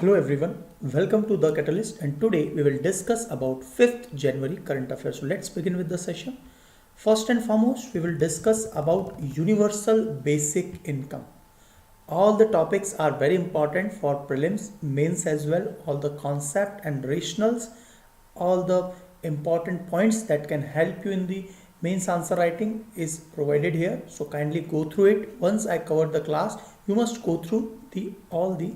Hello everyone, welcome to The Catalyst, and today we will discuss about 5th January current affairs. So let's begin with the session. First and foremost, we will discuss about universal basic income. All the topics are very important for prelims, mains as well. All the concept and rationals, all the important points that can help you in the mains answer writing is provided here. So kindly go through it. Once I cover the class, you must go through all the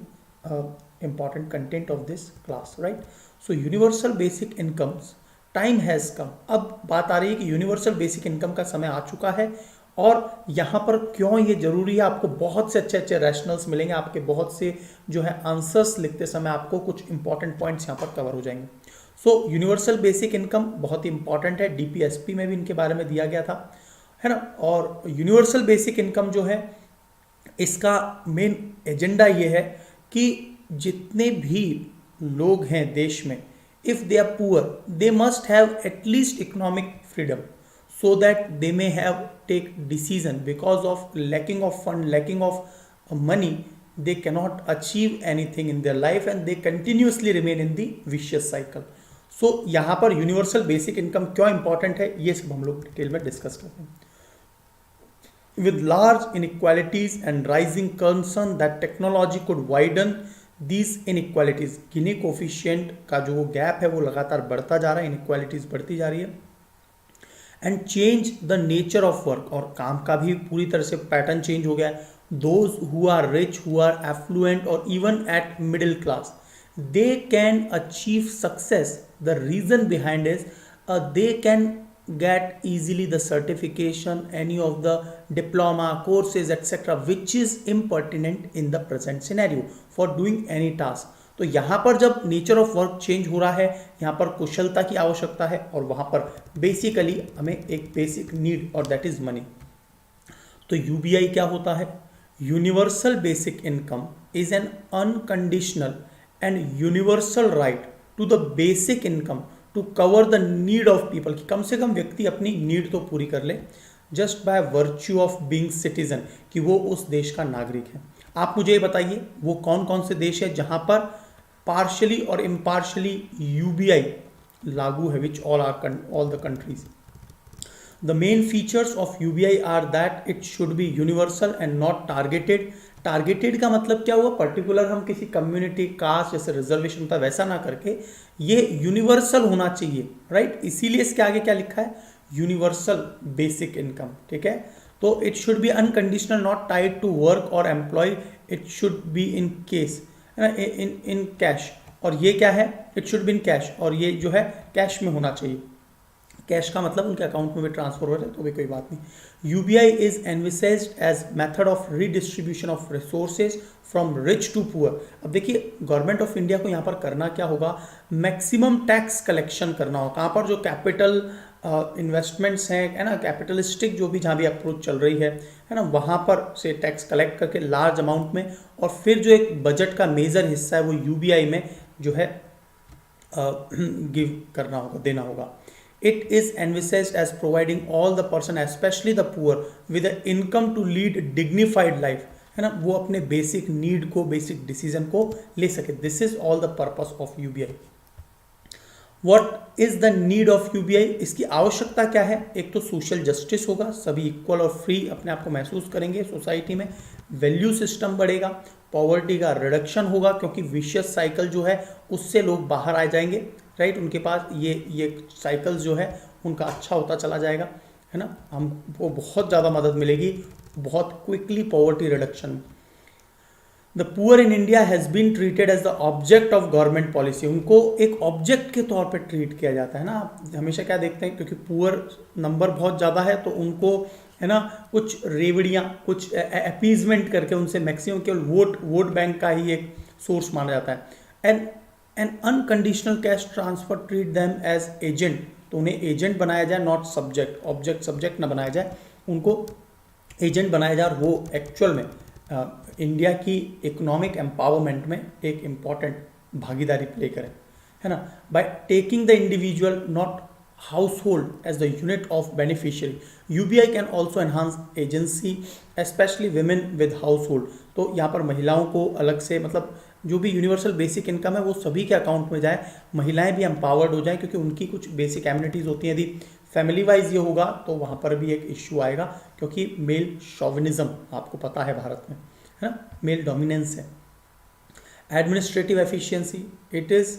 important content of this class, right? So universal basic incomes, time has कम. अब बात आ रही है कि universal basic income का समय आ चुका है और यहाँ पर क्यों ये जरूरी है. आपको बहुत से अच्छे अच्छे रैशनल्स मिलेंगे, आपके बहुत से जो है आंसर्स लिखते समय आपको कुछ इंपॉर्टेंट पॉइंट्स यहाँ पर कवर हो जाएंगे. सो यूनिवर्सल बेसिक इनकम बहुत ही इंपॉर्टेंट है, डीपीएसपी में भी इनके बारे में दिया गया था, है ना. और यूनिवर्सल बेसिक इनकम जो है इसका मेन एजेंडा ये है कि जितने भी लोग हैं देश में, if they are poor, they must have at least economic freedom so that they may have take decision. Because of lacking of fund, lacking of money, they cannot achieve anything in their life and they continuously remain in the vicious cycle. So यहाँ पर universal basic income क्यों important है ये सब हम लोग detail में discuss करते हैं. With large inequalities and rising concern that technology could widen these inequalities, Guinea coefficient का जो गैप है वो लगातार बढ़ता जा रहा है, इनइक्वालिटीज बढ़ती जा रही है. And change the nature of work, और काम का भी पूरी तरह से पैटर्न चेंज हो गया है. Those who are rich, who are affluent और even at middle class, they can achieve success. The reason behind is they can get easily the certification, any of the diploma courses etc, which is impertinent in the present scenario for doing any task. तो यहाँ पर जब nature of work change हो रहा है, यहाँ पर कुशलता की आवश्यकता है और वहाँ पर बेसिकली हमें एक बेसिक नीड और दैट इज मनी. तो यूबीआई क्या होता है? Universal basic income is an unconditional and universal right to the basic income to cover the need of people, कि कम से कम व्यक्ति अपनी नीड तो पूरी कर ले, just by virtue of being citizen, कि वो उस देश का नागरिक है. आप मुझे ये बताइए वो कौन कौन से देश है जहां पर पार्शली और इम्पार्शली यूबीआई लागू है, which all the countries. The main features of UBI are that it should be universal and not targeted. Targeted का मतलब क्या हुआ? पर्टिकुलर हम किसी कम्युनिटी, कास्ट जैसे रिजर्वेशन था वैसा ना करके ये यूनिवर्सल होना चाहिए, राइट. इसीलिए इसके आगे क्या लिखा है? यूनिवर्सल बेसिक इनकम, ठीक है. तो it should be unconditional, not tied to work और employ. It should be in case, in cash. और ये क्या है? It should be in cash, और ये जो है कैश में होना चाहिए. कैश का मतलब उनके अकाउंट में भी ट्रांसफर हो जाए तो भी कोई बात नहीं. UBI is envisaged as method of redistribution of resources from rich to poor. अब देखिए गवर्नमेंट ऑफ इंडिया को यहाँ पर करना क्या होगा? मैक्सिमम टैक्स कलेक्शन करना होगा. कहाँ पर? जो कैपिटल इन्वेस्टमेंट्स हैं, है ना, कैपिटलिस्टिक जो भी जहाँ भी अप्रोच चल रही है ना, वहाँ पर से टैक्स कलेक्ट करके लार्ज अमाउंट में, और फिर जो एक बजट का मेजर हिस्सा है वो यूबीआई में जो है गिव करना होगा, देना होगा. It is envisaged as providing all the person, especially the poor, with the income to lead dignified life, है ना, वो अपने बेसिक नीड को, बेसिक डिसीजन को ले सके. This is all the purpose of UBI. What is the need of UBI? इसकी आवश्यकता क्या है? एक तो सोशल जस्टिस होगा, सभी इक्वल और फ्री अपने आप को महसूस करेंगे सोसाइटी में. वैल्यू सिस्टम बढ़ेगा, पॉवर्टी का रिडक्शन होगा, क्योंकि विशियस साइकिल जो है उससे लोग बाहर आ जाएंगे, राइट. उनके पास ये साइकिल जो है उनका अच्छा होता चला जाएगा, है ना. हमको बहुत ज़्यादा मदद मिलेगी बहुत quickly poverty reduction. The poor in India has been treated as the object of government policy. उनको एक ऑब्जेक्ट के तौर पे ट्रीट किया जाता है ना. आप हमेशा क्या देखते हैं, क्योंकि पुअर नंबर बहुत ज़्यादा है तो उनको, है ना, कुछ रेवड़ियाँ, कुछ अपीजमेंट करके उनसे मैक्सिमम केवल वोट बैंक का ही एक सोर्स माना जाता है. And unconditional cash transfer treat them as agent. तो उन्हें एजेंट बनाया जाए, नॉट सब्जेक्ट. ऑब्जेक्ट सब्जेक्ट ना बनाया जाए, उनको एजेंट बनाया जाए, और वो एक्चुअल में इंडिया की इकोनॉमिक एम्पावरमेंट में एक इम्पॉर्टेंट भागीदारी प्ले करें, है ना. By taking the individual, not household as the unit of beneficiary. UBI can also enhance agency, especially women with household. तो यहाँ पर महिलाओं को अलग से, मतलब जो भी यूनिवर्सल बेसिक इनकम है वो सभी के अकाउंट में जाए, महिलाएं भी एम्पावर्ड हो जाए, क्योंकि उनकी कुछ बेसिक एमिनिटीज़ होती हैं। यदि फैमिली वाइज ये होगा तो वहाँ पर भी एक इश्यू आएगा, क्योंकि मेल शॉविनिज्म आपको पता है भारत में, है ना, मेल डोमिनेंस है। Administrative efficiency, it is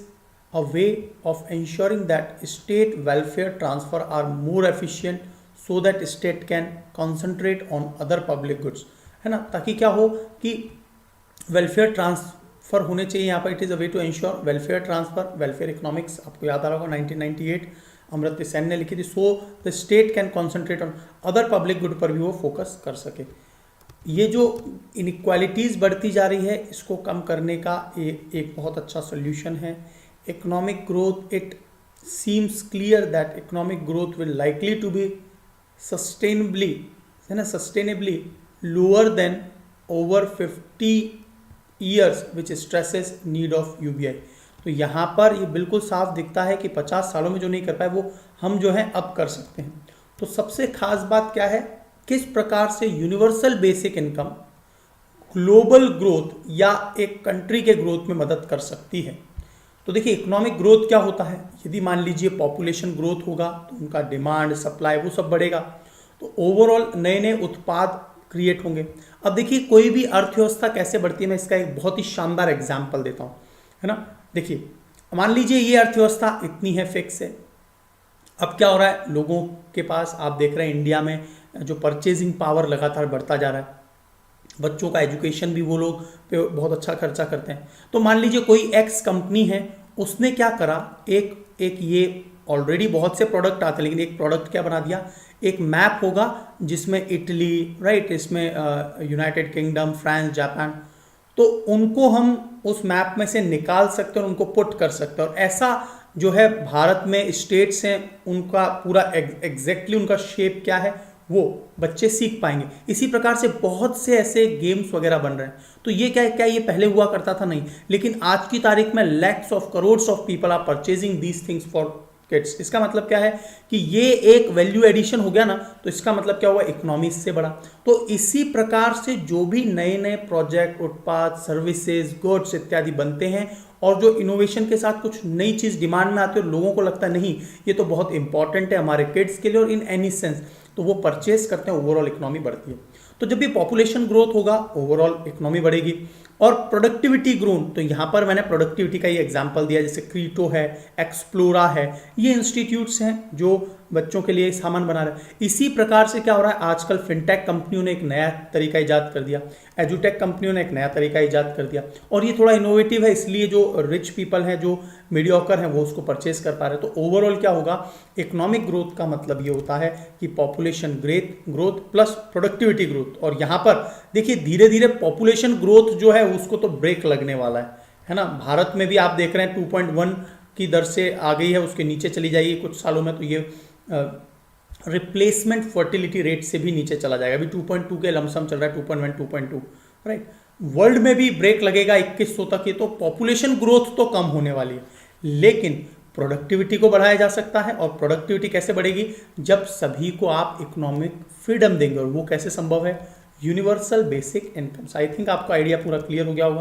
a way of ensuring that state welfare transfer are more efficient so that state can concentrate on other public goods, है ना, ताकि क्या हो कि वेलफेयर ट्रांसफर होने चाहिए यहाँ पर। It is a way to ensure welfare transfer, welfare economics आपको याद आ रहा होगा 1998 अमर्त्य सेन ने लिखी थी। So the state can concentrate on other public good पर भी वो फोकस कर सके। ये जो इनइक्वालिटीज़ बढ़ती जा रही है इसको कम करने का एक बहुत अच्छा सोल्यूशन है economic growth. It seems clear that economic growth will likely to be sustainably lower than over 50 years, which stresses need of UBI. तो यहाँ पर ये बिल्कुल साफ दिखता है कि 50 सालों में जो नहीं कर पाए वो हम जो है अब कर सकते हैं। तो सबसे खास बात क्या है, किस प्रकार से universal basic income global growth या एक कंट्री के ग्रोथ में मदद कर सकती है। तो देखिए इकोनॉमिक ग्रोथ क्या होता है, यदि मान लीजिए पॉपुलेशन ग्रोथ होगा तो उनका डिमांड सप्लाई वो सब बढ़ेगा, तो ओवरऑल नए नए उत्पाद क्रिएट होंगे। अब देखिए कोई भी अर्थव्यवस्था कैसे बढ़ती है, मैं इसका एक बहुत ही शानदार एग्जांपल देता हूँ, है ना। देखिए मान लीजिए ये अर्थव्यवस्था इतनी है, फिक्स है। अब क्या हो रहा है, लोगों के पास आप देख रहे हैं इंडिया में जो परचेजिंग पावर लगातार बढ़ता जा रहा है, बच्चों का एजुकेशन भी वो लोग पे बहुत अच्छा खर्चा करते हैं। तो मान लीजिए कोई एक्स कंपनी है, उसने क्या करा, एक ये ऑलरेडी बहुत से प्रोडक्ट आते हैं, लेकिन एक प्रोडक्ट क्या बना दिया, एक मैप होगा जिसमें इटली, राइट, इसमें यूनाइटेड किंगडम, फ्रांस, जापान, तो उनको हम उस मैप में से निकाल सकते हैं और उनको पुट कर सकते हैं। और ऐसा जो है भारत में स्टेट्स हैं, उनका पूरा एग्जैक्टली उनका शेप क्या है वो बच्चे सीख पाएंगे। इसी प्रकार से बहुत से ऐसे गेम्स वगैरह बन रहे हैं। तो ये क्या ये पहले हुआ करता था? नहीं, लेकिन आज की तारीख में lakhs of crores of people are purchasing these things for kids. इसका मतलब क्या है कि ये एक वैल्यू एडिशन हो गया ना, तो इसका मतलब क्या हुआ, इकोनॉमी इससे बढ़ा। तो इसी प्रकार से जो भी नए नए प्रोजेक्ट, उत्पाद, सर्विसेज, गुड्स इत्यादि बनते हैं और जो इनोवेशन के साथ कुछ नई चीज़ डिमांड में आती है और लोगों को लगता है नहीं ये तो बहुत इंपॉर्टेंट है हमारे किड्स के लिए और इन एनी सेंस, तो वो परचेज करते हैं, ओवरऑल इकोनॉमी बढ़ती है। तो जब भी पॉपुलेशन ग्रोथ होगा ओवरऑल इकोनॉमी बढ़ेगी। और प्रोडक्टिविटी ग्रोथ, तो यहाँ पर मैंने प्रोडक्टिविटी का ये एग्जांपल दिया, जैसे क्रीटो है, एक्सप्लोरा है, ये इंस्टीट्यूट्स हैं जो बच्चों के लिए सामान बना रहे हैं। इसी प्रकार से क्या हो रहा है, आजकल फिनटेक कंपनियों ने एक नया तरीका ईजाद कर दिया, एजुटेक कंपनियों ने एक नया तरीका ईजाद कर दिया, और ये थोड़ा इनोवेटिव है, इसलिए जो रिच पीपल हैं, जो मीडियोकर हैं, वो उसको परचेज कर पा रहे हैं। तो ओवरऑल क्या होगा, इकोनॉमिक ग्रोथ का मतलब ये होता है कि population growth plus productivity growth. और यहाँ पर देखिए धीरे धीरे पॉपुलेशन ग्रोथ जो है उसको तो ब्रेक लगने वाला है ना। भारत में भी आप देख रहे हैं 2.1 की दर से आ गई है, उसके नीचे चली जाएगी कुछ सालों में, तो ये रिप्लेसमेंट फर्टिलिटी रेट से भी नीचे चला जाएगा। अभी 2.2 के लमसम चल रहा है, 2.1 2.2, राइट। वर्ल्ड में भी ब्रेक लगेगा 2100 तक। ये तो पॉपुलेशन ग्रोथ तो कम होने वाली है, लेकिन प्रोडक्टिविटी को बढ़ाया जा सकता है। और प्रोडक्टिविटी कैसे बढ़ेगी, जब सभी को आप इकोनॉमिक फ्रीडम देंगे, और वो कैसे संभव है, universal basic income. I think आपको आइडिया पूरा क्लियर हो गया होगा।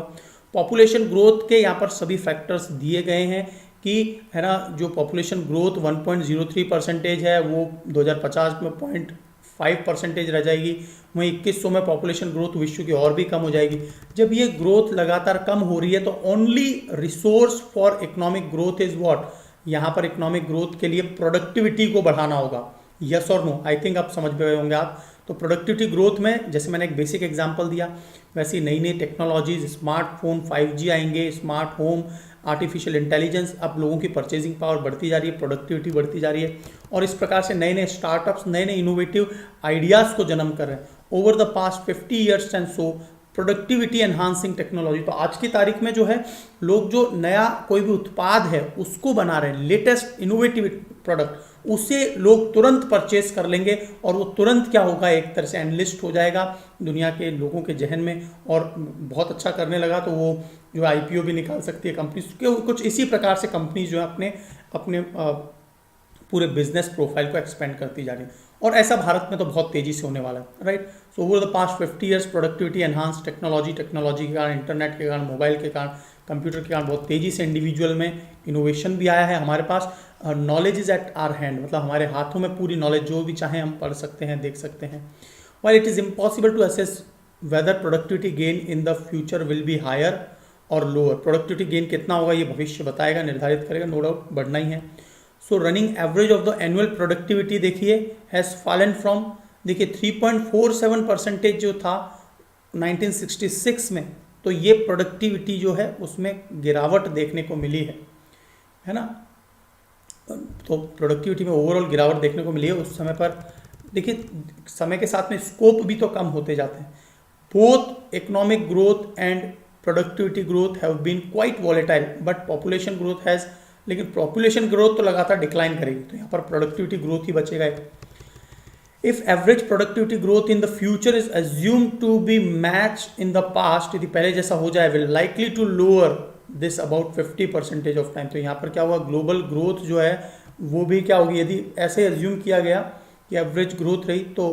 पॉपुलेशन ग्रोथ के यहाँ पर सभी फैक्टर्स दिए गए हैं कि, है ना, जो पॉपुलेशन ग्रोथ 1.03% है वो 2050 में 0.5% रह जाएगी। वहीं 2100 में पॉपुलेशन ग्रोथ विश्व की और भी कम हो जाएगी। जब ये ग्रोथ लगातार कम हो रही है तो only resource for economic growth is what, यहाँ पर इकोनॉमिक ग्रोथ के लिए प्रोडक्टिविटी को बढ़ाना होगा। यस और नो, आई थिंक आप समझ गए होंगे आप। तो प्रोडक्टिविटी ग्रोथ में जैसे मैंने एक बेसिक एग्जांपल दिया, वैसे ही नई नई टेक्नोलॉजीज, स्मार्टफोन, 5G आएंगे, स्मार्ट होम, आर्टिफिशियल इंटेलिजेंस, अब लोगों की परचेजिंग पावर बढ़ती जा रही है, प्रोडक्टिविटी बढ़ती जा रही है, और इस प्रकार से नए नए स्टार्टअप्स, नए नए इनोवेटिव आइडियाज़ को जन्म कर रहे हैं। Over the past 50 years and so productivity enhancing technology. तो आज की तारीख में जो है लोग जो नया कोई भी उत्पाद है उसको बना रहे हैं, लेटेस्ट इनोवेटिव प्रोडक्ट, उसे लोग तुरंत परचेस कर लेंगे और वो तुरंत क्या होगा, एक तरह से एनलिस्ट हो जाएगा दुनिया के लोगों के जहन में, और बहुत अच्छा करने लगा तो वो जो IPO भी निकाल सकती है कंपनी। कुछ इसी प्रकार से कंपनी जो है अपने पूरे बिजनेस प्रोफाइल को एक्सपेंड करती जा रही है। और ऐसा भारत में तो बहुत तेजी से होने वाला है, right. So over the past 50 years productivity enhance, technology के कारण, इंटरनेट के कारण, मोबाइल के कारण, कंप्यूटर के कारण बहुत तेजी से इंडिविजुअल में इनोवेशन भी आया है। हमारे पास knowledge is at our hand, मतलब हमारे हाथों में पूरी नॉलेज, जो भी चाहे हम पढ़ सकते हैं, देख सकते हैं। While it is impossible to assess whether productivity gain in the future will be higher और लोअर, प्रोडक्टिविटी गेन कितना होगा ये भविष्य बताएगा, निर्धारित करेगा, नो डाउट बढ़ना ही है। सो running average of the annual productivity देखिए हैज़ फॉलन फ्रॉम, देखिए 3.47% जो था 1966 में, तो ये प्रोडक्टिविटी जो है उसमें गिरावट देखने को मिली है ना। तो प्रोडक्टिविटी में ओवरऑल गिरावट देखने को मिली है उस समय पर। देखिए समय के साथ में स्कोप भी तो कम होते जाते हैं। Both economic growth and productivity growth have been quite volatile but population growth has, लेकिन पॉपुलेशन ग्रोथ तो लगातार डिक्लाइन करेगी, तो यहाँ पर प्रोडक्टिविटी ग्रोथ ही बचेगा। If average productivity growth in the future is assume to be match in the past, यदि पहले जैसा हो जाए, will likely to lower this about 50% of time. तो यहाँ पर क्या हुआ, ग्लोबल ग्रोथ जो है वो भी क्या होगी, यदि ऐसे अज्यूम किया गया कि एवरेज ग्रोथ रही तो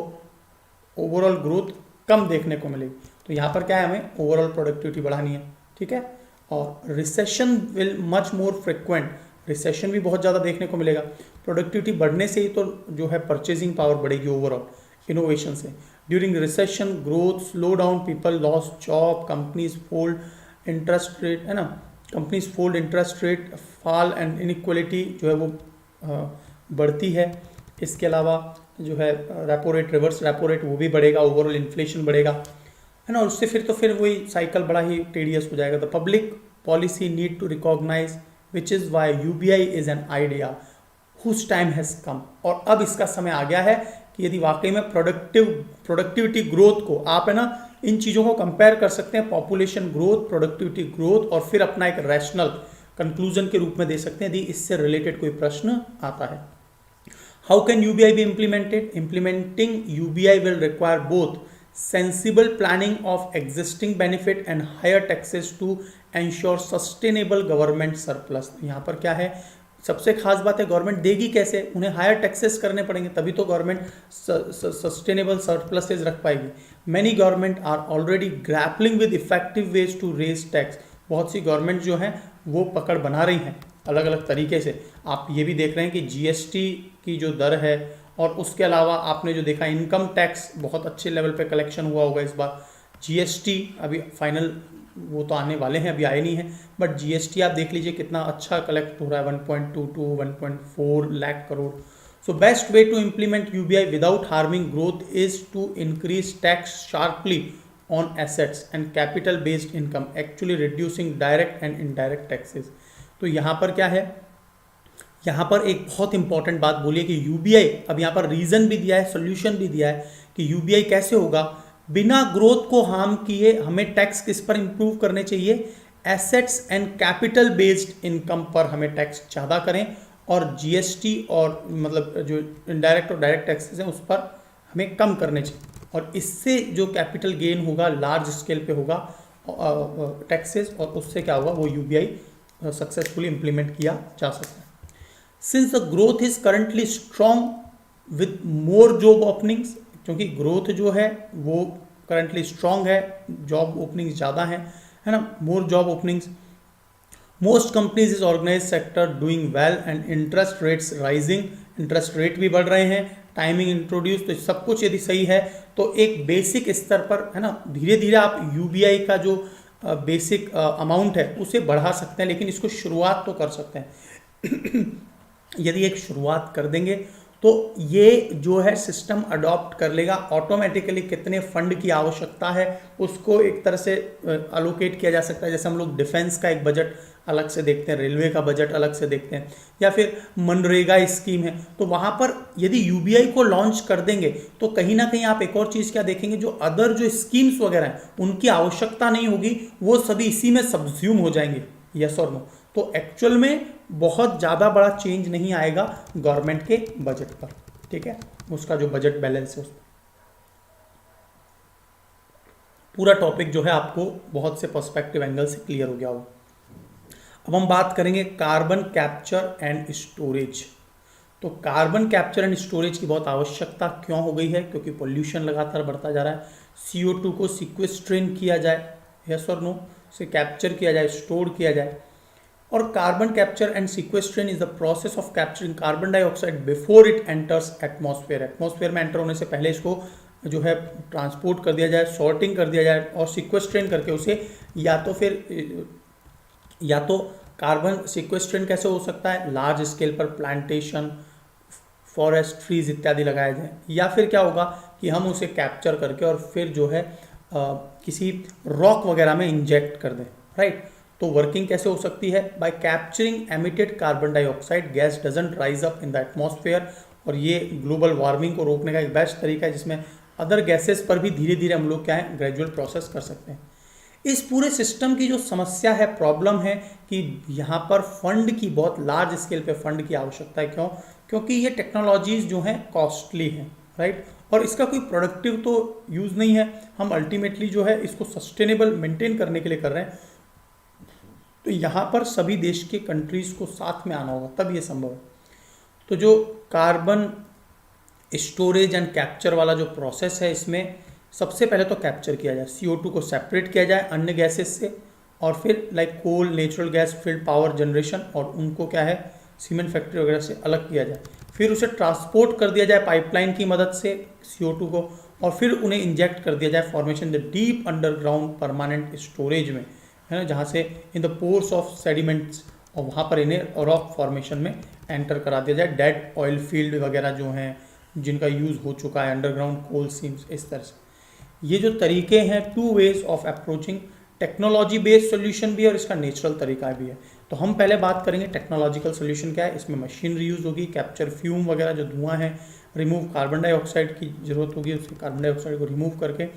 ओवरऑल ग्रोथ कम देखने को मिलेगी। तो यहाँ पर क्या है, हमें ओवरऑल प्रोडक्टिविटी बढ़ानी है, ठीक है। और recession will much more frequent, recession भी बहुत ज़्यादा देखने को मिलेगा। प्रोडक्टिविटी बढ़ने से ही तो जो है परचेजिंग पावर बढ़ेगी ओवरऑल इनोवेशन से। During recession growth slow down, people loss job, companies fold, interest rate है ना, companies fold, interest rate fall and inequality जो है वो बढ़ती है। इसके अलावा जो है repo rate, reverse repo rate वो भी बढ़ेगा, ओवरऑल इन्फ्लेशन बढ़ेगा, है ना। उससे फिर वही साइकिल बड़ा ही टेडियस हो जाएगा। The public policy need to recognise which is why UBI is an idea whose time has come. और अब इसका समय आ गया है कि यदि वाकई में प्रोडक्टिविटी ग्रोथ को आप है ना इन चीज़ों को कंपेयर कर सकते हैं, पॉपुलेशन ग्रोथ, प्रोडक्टिविटी ग्रोथ, और फिर अपना एक रैशनल कंक्लूजन के रूप में दे सकते हैं यदि इससे रिलेटेड कोई प्रश्न आता है। How can UBI be implemented? Implementing UBI will require both sensible planning of existing benefit and higher taxes to ensure sustainable government surplus। यहाँ पर क्या है, सबसे खास बात है गवर्नमेंट देगी कैसे, उन्हें हायर टैक्सेस करने पड़ेंगे, तभी तो गवर्नमेंट सस्टेनेबल सरप्लसेज रख पाएगी। Many government are already grappling with effective ways to raise tax, बहुत सी गवर्नमेंट जो हैं वो पकड़ बना रही हैं अलग अलग तरीके से। आप ये भी देख रहे हैं कि GST की जो दर है, और उसके अलावा आपने जो देखा इनकम टैक्स बहुत अच्छे लेवल पे कलेक्शन हुआ होगा इस बार। GST अभी फाइनल वो तो आने वाले हैं, अभी आए नहीं हैं, बट GST आप देख लीजिए कितना अच्छा कलेक्ट हो रहा है, 1.22 1.4 lakh crore. So best way to implement UBI without harming growth is to increase tax sharply on assets and capital based income, actually reducing direct and indirect taxes. तो यहाँ पर क्या है, यहाँ पर एक बहुत इंपॉर्टेंट बात बोलिए कि UBI, अब यहाँ पर रीजन भी दिया है, सोल्यूशन भी दिया है कि UBI कैसे होगा, बिना ग्रोथ को हार्म किए हमें टैक्स किस पर इंप्रूव करने चाहिए, assets and capital based income पर हमें टैक्स ज़्यादा करें, और GST और मतलब जो इनडायरेक्ट और डायरेक्ट टैक्सेस हैं उस पर हमें कम करने चाहिए। और इससे जो कैपिटल गेन होगा लार्ज स्केल पे होगा टैक्सेस, और उससे क्या होगा, वो UBI सक्सेसफुली इम्प्लीमेंट किया जा सकता है। Since the growth is currently strong with more job openings, क्योंकि ग्रोथ जो है वो करंटली स्ट्रांग है, जॉब ओपनिंग्स ज़्यादा हैं, है ना, more job openings. Most companies is organise sector doing well and interest rates rising, interest rate भी बढ़ रहे हैं, टाइमिंग इंट्रोड्यूस, तो सब कुछ यदि सही है तो एक बेसिक स्तर पर है ना धीरे धीरे आप UBI का जो बेसिक अमाउंट है उसे बढ़ा सकते हैं, लेकिन इसको शुरुआत तो कर सकते हैं। यदि एक शुरुआत कर देंगे तो ये जो है सिस्टम अडॉप्ट कर लेगा ऑटोमेटिकली। कितने फंड की आवश्यकता है उसको एक तरह से अलोकेट किया जा सकता है, जैसे हम लोग डिफेंस का एक बजट अलग से देखते हैं, रेलवे का बजट अलग से देखते हैं, या फिर मनरेगा स्कीम है, तो वहाँ पर यदि UBI को लॉन्च कर देंगे तो कहीं ना कहीं आप एक और चीज़ क्या देखेंगे, जो अदर जो स्कीम्स वगैरह हैं उनकी आवश्यकता नहीं होगी, वो सभी इसी में सब्ज्यूम हो जाएंगे, यस और नो। तो एक्चुअल में बहुत ज़्यादा बड़ा चेंज नहीं आएगा गवर्नमेंट के बजट पर, ठीक है, उसका जो बजट बैलेंस है उस पर। पूरा टॉपिक जो है आपको बहुत से पर्सपेक्टिव एंगल से क्लियर हो गया होगा। अब हम बात करेंगे कार्बन कैप्चर एंड स्टोरेज। तो कार्बन कैप्चर एंड स्टोरेज की बहुत आवश्यकता क्यों हो गई है? क्योंकि पोल्यूशन लगातार बढ़ता जा रहा है। CO2 को सिक्वेस्ट्रेन किया जाए, यस और नो, से कैप्चर किया जाए, स्टोर किया जाए। और carbon capture and sequestration is the process of capturing carbon dioxide before it enters atmosphere. Atmosphere में एंटर होने से पहले इसको जो है ट्रांसपोर्ट कर दिया जाए, सॉर्टिंग कर दिया जाए और सिक्वेस्ट्रेन करके उसे या तो कार्बन सिक्वेस्ट्रेन कैसे हो सकता है, लार्ज स्केल पर प्लांटेशन, फॉरेस्ट, ट्रीज इत्यादि लगाए जाए, या फिर क्या होगा कि हम उसे कैप्चर करके और फिर जो है किसी रॉक वगैरह में इंजेक्ट कर दें, राइट। तो वर्किंग कैसे हो सकती है? Bye capturing emitted carbon dioxide gas doesn't rise up in the atmosphere. और ये ग्लोबल वार्मिंग को रोकने का एक बेस्ट तरीका है, जिसमें अदर गैसेस पर भी धीरे धीरे हम लोग क्या है, ग्रेजुअल प्रोसेस कर सकते हैं। इस पूरे सिस्टम की जो समस्या है, प्रॉब्लम है कि यहाँ पर फंड की, बहुत लार्ज स्केल पे फंड की आवश्यकता है। क्यों? क्योंकि ये टेक्नोलॉजीज जो हैं कॉस्टली हैं, राइट, और इसका कोई प्रोडक्टिव तो यूज़ नहीं है। हम अल्टीमेटली जो है इसको सस्टेनेबल मेंटेन करने के लिए कर रहे हैं। तो यहाँ पर सभी देश के कंट्रीज को साथ में आना होगा, तब ये संभव है। तो जो कार्बन स्टोरेज एंड कैप्चर वाला जो प्रोसेस है, इसमें सबसे पहले तो कैप्चर किया जाए, CO2 को सेपरेट किया जाए अन्य गैसेस से, और फिर like coal, natural gas field power generation, और उनको क्या है, सीमेंट फैक्ट्री वगैरह से अलग किया जाए। फिर उसे ट्रांसपोर्ट कर दिया जाए पाइपलाइन की मदद से CO2 को, और फिर उन्हें इंजेक्ट कर दिया जाए formation the deep underground permanent storage में, है ना, जहाँ से in the pores of sediments, और वहाँ पर इन्हें रॉक फॉर्मेशन में एंटर करा दिया जाए। डेड ऑयल फील्ड वगैरह जो हैं, जिनका यूज़ हो चुका है, अंडरग्राउंड कोल सीम्स, इस तरह से। ये जो तरीके हैं, 2 ways of approaching, technology based solution भी है और इसका नेचुरल तरीका भी है। तो हम पहले बात करेंगे टेक्नोलॉजिकल सोल्यूशन क्या है। इसमें मशीनरी यूज़ होगी, कैप्चर फ्यूम वगैरह जो धुआं है, रिमूव कार्बन डाइऑक्साइड की जरूरत होगी, उसके कार्बन डाइऑक्साइड को रिमूव करके,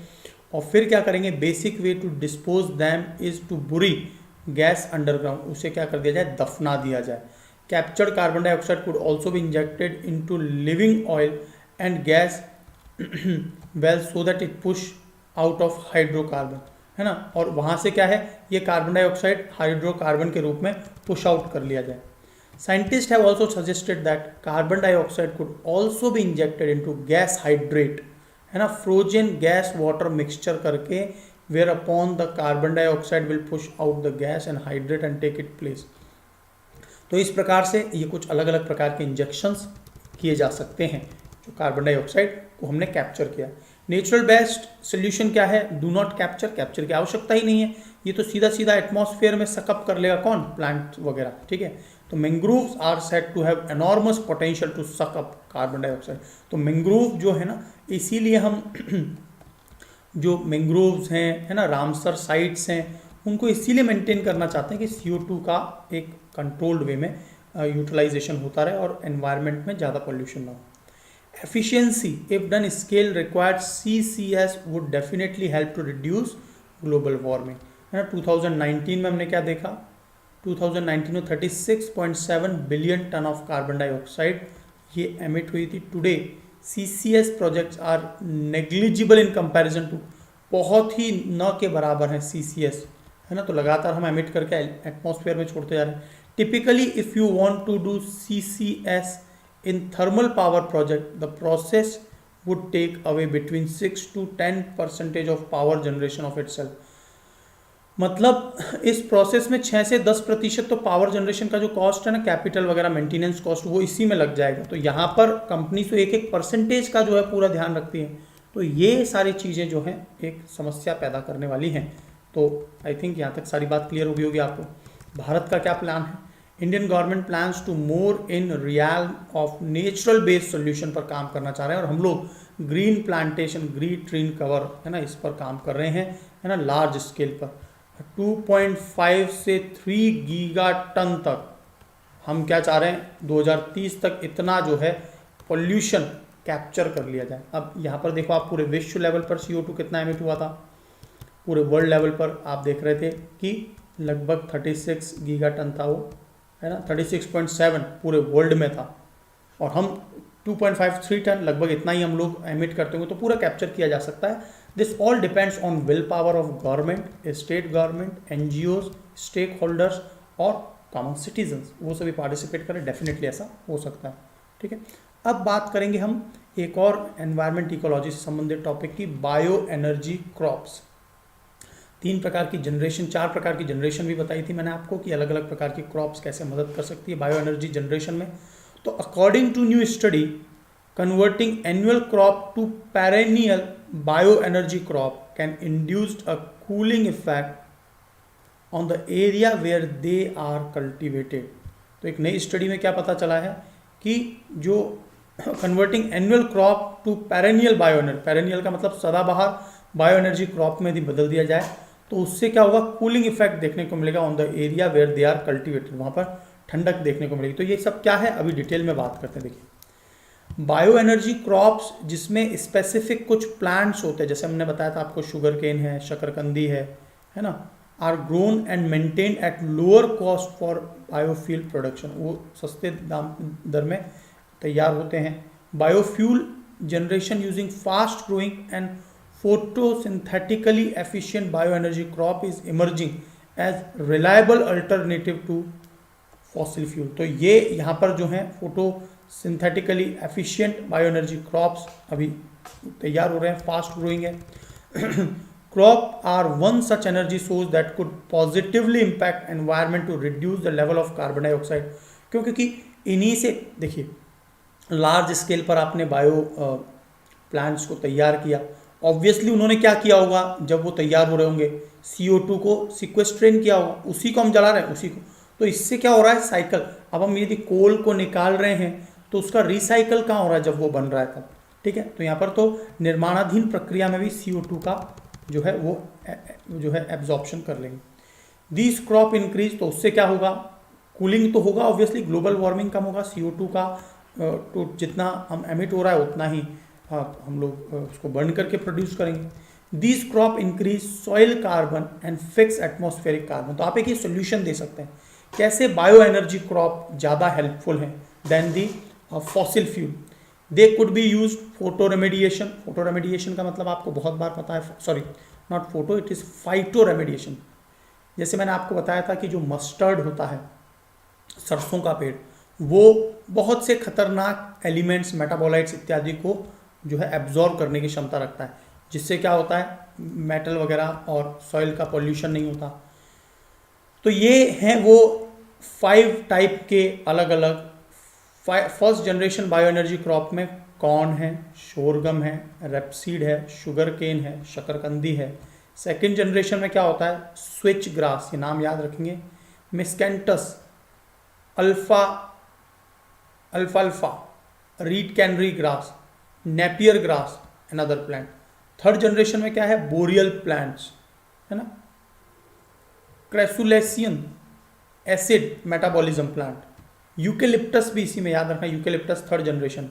और फिर क्या करेंगे, basic way to dispose them is to bury gas underground, उसे क्या कर दिया जाए, दफना दिया जाए। Captured carbon dioxide could also be injected into living oil and gas well so that it push out of hydrocarbon, है ना, और वहाँ से क्या है, ये कार्बन डाइऑक्साइड हाइड्रोकार्बन के रूप में पुश आउट कर लिया जाए। Scientist have also suggested that carbon dioxide could also be injected into gas hydrate, है ना, फ्रोजन गैस वाटर मिक्सचर करके, whereupon the carbon dioxide will push out the gas and hydrate and take it place. तो इस प्रकार से ये कुछ अलग अलग प्रकार के इंजेक्शंस किए जा सकते हैं जो कार्बन डाइऑक्साइड को हमने कैप्चर किया। नेचुरल बेस्ट सोल्यूशन क्या है, डू नॉट कैप्चर, कैप्चर की आवश्यकता ही नहीं है, ये तो सीधा सीधा एटमॉस्फेयर में सकअप कर लेगा, कौन, प्लांट वगैरह, ठीक है। तो mangroves are said to have enormous potential to suck up carbon dioxide. तो मैंग्रोव जो है ना, इसीलिए हम जो मैंग्रोव्स हैं, है ना, रामसर साइट्स हैं, उनको इसीलिए मेंटेन करना चाहते हैं कि CO2 का एक कंट्रोल्ड वे में यूटिलाइजेशन होता रहे और एनवायरनमेंट में ज़्यादा पोल्यूशन ना हो। Efficiency, if done scale required, CCS would definitely help to reduce global warming, है ना। 2019 में हमने क्या देखा, 2019 में 36.7 billion ton of carbon dioxide ये एमिट हुई थी। Today CCS projects are negligible in comparison to, बहुत ही न के बराबर है CCS, है ना। तो लगातार हम एमिट करके एटमॉस्फेयर में छोड़ते जा रहे हैं। Typically if you want to do CCS in thermal power project, the process would take away between 6 to 10% of power generation of itself। मतलब इस प्रोसेस में 6 से 10% तो पावर जनरेशन का जो कॉस्ट है ना, कैपिटल वगैरह मेंटेनेंस कॉस्ट, वो इसी में लग जाएगा। तो यहाँ पर कंपनी तो एक एक परसेंटेज का जो है पूरा ध्यान रखती है। तो ये सारी चीज़ें जो हैं एक समस्या पैदा करने वाली हैं। तो आई थिंक यहाँ तक सारी बात क्लियर हो गई होगी आपको। भारत का क्या प्लान है, Indian government plans to more in real of natural based solution पर काम करना चाह रहे हैं, और हम लोग green plantation, green tree cover, है ना, इस पर काम कर रहे हैं, है ना, लार्ज स्केल पर 2.5 से 3 गीगा टन तक हम क्या चाह रहे हैं, 2030 तक इतना जो है पोल्यूशन कैप्चर कर लिया जाए। अब यहाँ पर देखो आप, पूरे विश्व लेवल पर CO2 कितना एमिट हुआ था, पूरे वर्ल्ड लेवल पर आप देख रहे थे कि लगभग 36 गीगा टन था वो, है ना, 36.7 पूरे वर्ल्ड में था, और हम 2.53 टन, लगभग इतना ही हम लोग एमिट करते होंगे, तो पूरा कैप्चर किया जा सकता है। This all depends on will power of government, state government, NGOs, stakeholders और कॉमन सिटीजन्स, वो सभी पार्टिसिपेट करें, डेफिनेटली ऐसा हो सकता है। ठीक है। अब बात करेंगे हम एक और एनवायरमेंट इकोलॉजी से संबंधित टॉपिक की, बायो एनर्जी क्रॉप्स। 3 प्रकार की जनरेशन, 4 प्रकार की जनरेशन भी बताई थी मैंने आपको कि अलग अलग प्रकार की क्रॉप्स कैसे मदद कर सकती है बायो एनर्जी जनरेशन में। तो according to new study converting annual crop to perennial bio energy crop can induced a cooling effect on the area where they are cultivated. तो एक नई स्टडी में क्या पता चला है कि जो converting annual crop to perennial bio energy, perennial का मतलब सदाबहार बायो एनर्जी क्रॉप में यदि बदल दिया जाए तो उससे क्या होगा, कूलिंग इफेक्ट देखने को मिलेगा on the area where they are cultivated, वहाँ पर ठंडक देखने को मिलेगी। तो ये सब क्या है अभी डिटेल में बात करते हैं। देखिए बायो एनर्जी क्रॉप्स जिसमें स्पेसिफिक कुछ प्लांट्स होते हैं, जैसे हमने बताया था आपको शुगर केन है, शकरकंदी है ना, are grown and maintain at lower cost for biofuel production, वो सस्ते दाम दर में तैयार होते हैं। Biofuel generation using fast growing and photosynthetically efficient bioenergy crop is emerging as reliable alternative to fossil fuel। तो ये यहाँ पर जो है photosynthetically efficient bioenergy crops अभी तैयार हो रहे हैं, फास्ट ग्रोइंग है। crop are one such energy source that could positively impact environment to reduce the level of carbon dioxide। क्योंकि इन्हीं से देखिए लार्ज स्केल पर आपने बायो प्लांट्स को तैयार किया, ऑब्वियसली उन्होंने क्या किया होगा जब वो तैयार हो रहे होंगे, CO2 को सिक्वेस्ट्रेन किया होगा, उसी को हम जला रहे हैं उसी को। तो इससे क्या हो रहा है, साइकिल। अब हम यदि कोल को निकाल रहे हैं तो उसका रिसाइकल कहाँ हो रहा है, जब वो बन रहा है तब, ठीक है। तो यहाँ पर तो निर्माणाधीन प्रक्रिया में भी CO2 का जो है वो जो है एब्जॉर्प्शन कर लेंगे। दिस क्रॉप इंक्रीज, तो उससे क्या होगा, कूलिंग तो होगा ऑब्वियसली, ग्लोबल वार्मिंग कम होगा, CO2 का तो जितना हम एमिट हो रहा है उतना ही हम लोग उसको बर्न करके प्रोड्यूस करेंगे। This crop increase soil carbon and fix atmospheric carbon. तो आप एक ही सोल्यूशन दे सकते हैं कैसे बायो एनर्जी क्रॉप ज़्यादा हेल्पफुल है than the fossil fuel. They could be use photo remediation. Photo remediation का मतलब आपको बहुत बार पता है, sorry not photo, it is phyto remediation. जैसे मैंने आपको बताया था कि जो मस्टर्ड होता है, सरसों का पेड़, वो बहुत से खतरनाक एलिमेंट्स, मेटाबोलाइट्स इत्यादि को जो है एब्जॉर्ब करने की क्षमता रखता है, जिससे क्या होता है मेटल वगैरह और सॉइल का पॉल्यूशन नहीं होता। तो ये हैं वो 5 टाइप के अलग अलग। First generation bio energy crop में कॉर्न है, शोरगम है, रेपसीड है, शुगर केन है, शकरकंदी है। सेकेंड जनरेशन में क्या होता है, स्विच ग्रास, ये नाम याद रखेंगे, मिस्केंटस, अल्फा अल्फा, reed canary grass, napier grass and other plant. Third generation में क्या है, बोरियल प्लांट्स है ना, crassulacean acid metabolism plant, eucalyptus भी इसी में याद रखना, eucalyptus third generation.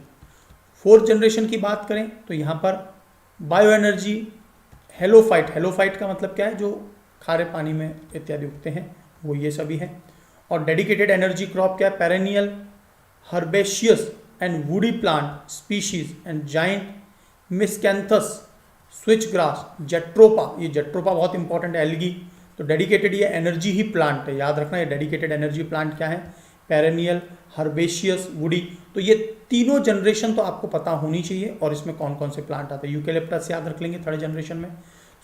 Fourth generation की बात करें तो यहाँ पर बायो एनर्जी हेलोफाइट, हेलोफाइट का मतलब क्या है, जो खारे पानी में इत्यादि उगते हैं वो ये सभी हैं। और डेडिकेटेड एनर्जी क्रॉप क्या है, perennial herbaceous and woody plant species and giant miscanthus, switch grass, jatropha, ये जेट्रोपा बहुत इंपॉर्टेंट है, एल्गी। तो डेडिकेटेड ये एनर्जी ही प्लांट है, याद रखना ये डेडिकेटेड एनर्जी प्लांट क्या है, पेरेनियल, हर्बेशियस, वुडी। तो ये तीनों जनरेशन तो आपको पता होनी चाहिए, और इसमें कौन कौन से प्लांट आते हैं। यूकेलिप्टस याद रख लेंगे थर्ड जनरेशन में,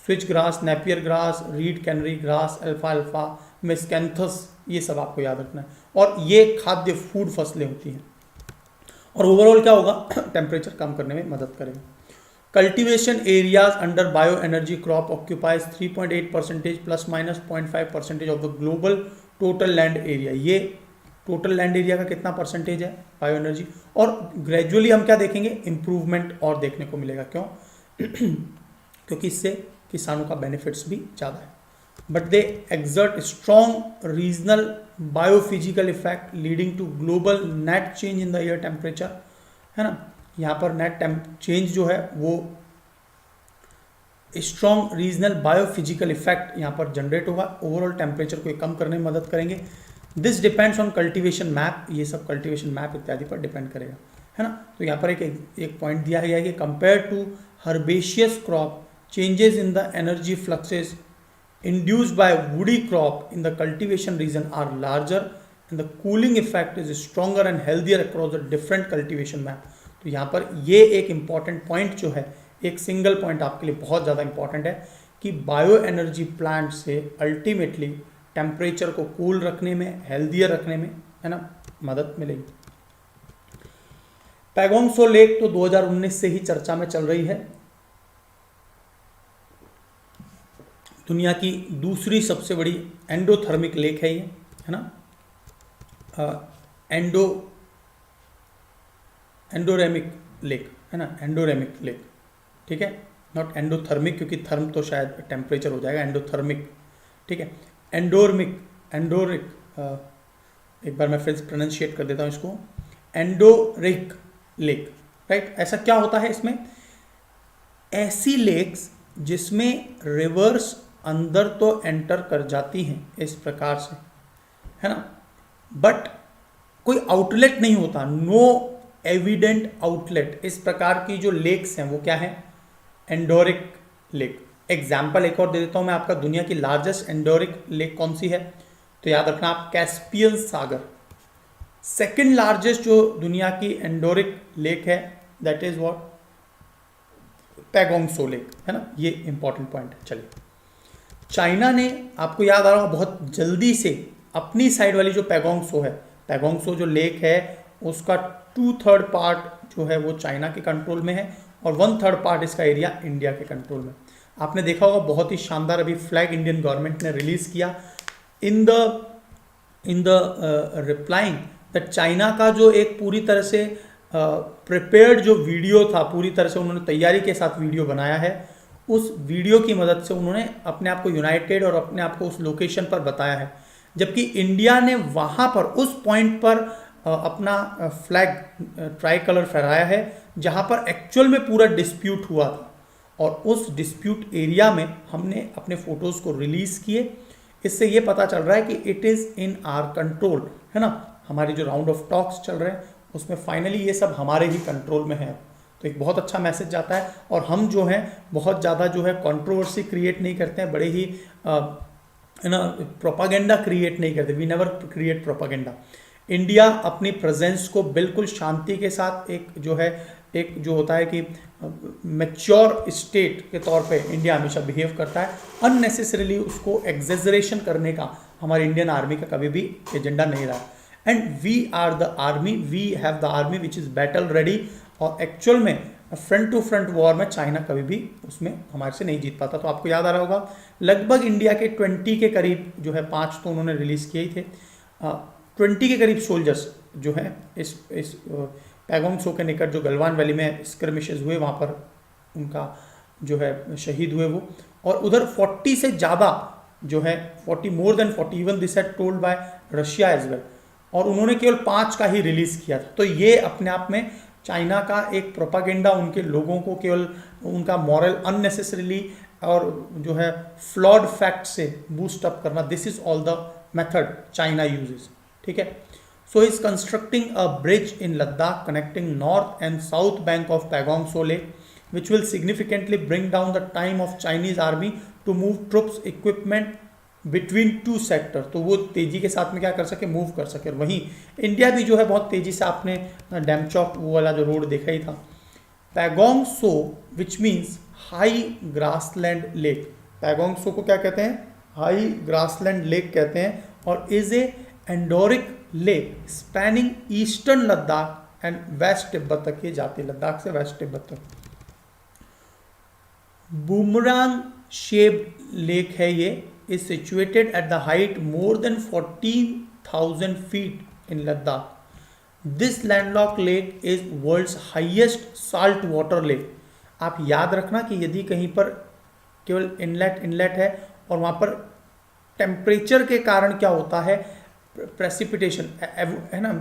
switch grass, napier grass, reed canary grass, alpha, miscanthus, ये सब आपको याद रखना है। और ये खाद्य फूड फसलें होती हैं, और ओवरऑल क्या होगा, टेम्परेचर कम करने में मदद करेंगे। Cultivation areas under bio energy crop occupies 3.8% plus minus 0.5% of the global total land area. ये टोटल लैंड एरिया का कितना परसेंटेज है बायो एनर्जी। और ग्रेजुअली हम क्या देखेंगे, इम्प्रूवमेंट और देखने को मिलेगा। क्यों? क्योंकि इससे किसानों का बेनिफिट्स भी ज़्यादा है। But they exert strong regional biophysical effect leading to global net change in the air temperature, है ना। यहाँ पर नेट चेंज जो है वो स्ट्रॉन्ग रीजनल बायोफिजिकल इफेक्ट यहाँ पर जनरेट होगा, ओवरऑल टेम्परेचर को कम करने में मदद करेंगे। This depends on cultivation map, ये सब कल्टीवेशन मैप इत्यादि पर डिपेंड करेगा, है ना। तो यहाँ पर एक पॉइंट दिया गया है कि compare to herbaceous crop changes in the energy fluxes induced by woody crop in the cultivation region are larger and the cooling effect is stronger and healthier across the different cultivation map. तो यहाँ पर ये एक important point जो है, एक single point आपके लिए बहुत ज़्यादा इंपॉर्टेंट है कि बायो एनर्जी प्लांट से अल्टीमेटली टेम्परेचर को कूल रखने में, हेल्दियर रखने में, है ना, मदद मिलेगी। पैगोंग सो लेक तो 2019 से ही चर्चा में चल रही है। दुनिया की दूसरी सबसे बड़ी एंडोथर्मिक लेक है ये, है ना, एंडोरेमिक लेक, है ना, एंडोरेमिक लेक, ठीक है, नॉट एंडोथर्मिक, क्योंकि थर्म तो शायद टेम्परेचर हो जाएगा, एंडोथर्मिक, ठीक है, एंडोरिक, एक बार मैं फिर प्रोनाउंशिएट कर देता हूँ इसको, एंडोरिक लेक, राइट। ऐसा क्या होता है इसमें, ऐसी लेक्स जिसमें रिवर्स अंदर तो एंटर कर जाती हैं इस प्रकार से, है ना, बट कोई आउटलेट नहीं होता, नो एविडेंट आउटलेट। इस प्रकार की जो लेक्स हैं वो क्या है, एंडोरिक लेक। एग्जाम्पल एक और दे देता हूं मैं आपका, दुनिया की लार्जेस्ट एंडोरिक लेक कौन सी है, तो याद रखना आप, कैस्पियन सागर। सेकंड लार्जेस्ट जो दुनिया की एंडोरिक लेक है that is what, Pangong so lake, है ना, ये इंपॉर्टेंट पॉइंट है। चलिए, चाइना ने, आपको याद आ रहा होगा, बहुत जल्दी से अपनी साइड वाली जो पैगोंग सो है, पैगोंग सो जो लेक है उसका 2/3 पार्ट जो है वो चाइना के कंट्रोल में है और 1/3 पार्ट इसका एरिया इंडिया के कंट्रोल में। आपने देखा होगा बहुत ही शानदार अभी फ्लैग इंडियन गवर्नमेंट ने रिलीज किया in the replying that China का जो एक पूरी तरह से प्रिपेयर्ड जो वीडियो था, पूरी तरह से उन्होंने तैयारी के साथ वीडियो बनाया है, उस वीडियो की मदद से उन्होंने अपने आप को यूनाइटेड और अपने आप को उस लोकेशन पर बताया है, जबकि इंडिया ने वहाँ पर उस पॉइंट पर अपना फ्लैग ट्राई कलर फहराया है जहाँ पर एक्चुअल में पूरा डिस्प्यूट हुआ था, और उस डिस्प्यूट एरिया में हमने अपने फोटोज़ को रिलीज़ किए। इससे ये पता चल रहा है कि it is in are control, है ना, हमारी जो राउंड ऑफ टॉक्स चल रहे हैं उसमें फाइनली ये सब हमारे ही कंट्रोल में है। तो एक बहुत अच्छा मैसेज जाता है, और हम जो है बहुत ज़्यादा जो है कंट्रोवर्सी क्रिएट नहीं करते हैं, बड़े ही है ना, प्रोपागेंडा क्रिएट नहीं करते, we never create propaganda. India अपनी प्रेजेंस को बिल्कुल शांति के साथ, एक जो होता है कि मैच्योर स्टेट के तौर पे इंडिया हमेशा बिहेव करता है। अननेसेसरीली उसको एग्जेजरेशन करने का हमारी इंडियन आर्मी का कभी भी एजेंडा नहीं रहा। And we are the army, we have the army which is battle ready, और एक्चुअल में फ्रंट टू फ्रंट वॉर में चाइना कभी भी उसमें हमारे से नहीं जीत पाता। तो आपको याद आ रहा होगा लगभग इंडिया के 20 के करीब जो है, 5 तो उन्होंने रिलीज़ किए ही थे, 20 के करीब सोल्जर्स जो हैं इस पैगोंग सो के निकट जो गलवान वैली में स्क्रमिशेस हुए वहाँ पर उनका जो है शहीद हुए वो, और उधर 40 से ज़्यादा जो है 40 more than 40 even this had told by Russia as well, और उन्होंने केवल 5 का ही रिलीज़ किया था। तो ये अपने आप में चाइना का एक प्रोपागेंडा, उनके लोगों को केवल उनका मॉरल अननेसेसरीली और जो है फ्लॉड फैक्ट से बूस्ट अप करना, this is all the method China uses, ठीक है। So is constructing a bridge in Ladakh connecting north and south bank of Pangong so lake which will significantly bring down the time of Chinese army to move troops equipment between two sector। तो वो तेजी के साथ में क्या कर सके, move कर सके। और वहीं इंडिया भी जो है बहुत तेजी से, आपने डैमचौक वो वाला जो रोड देखा ही था। Pangong Tso which means high grassland lake, Pangong Tso को क्या कहते हैं, हाई ग्रासलैंड लेक कहते हैं, और is a endorheic lake spanning eastern Ladakh and west Tibet तक ये जाती है, लद्दाख से वेस्ट तिब्बत तक। बूमरांग शेप्ड लेक है ये, is situated at the height more than 14,000 feet in Ladakh. This landlocked lake is world's highest salt water lake. आप याद रखना कि यदि कहीं पर केवल इनलेट है और वहाँ पर टेम्परेचर के कारण क्या होता है, प्रेसिपिटेशन है ना,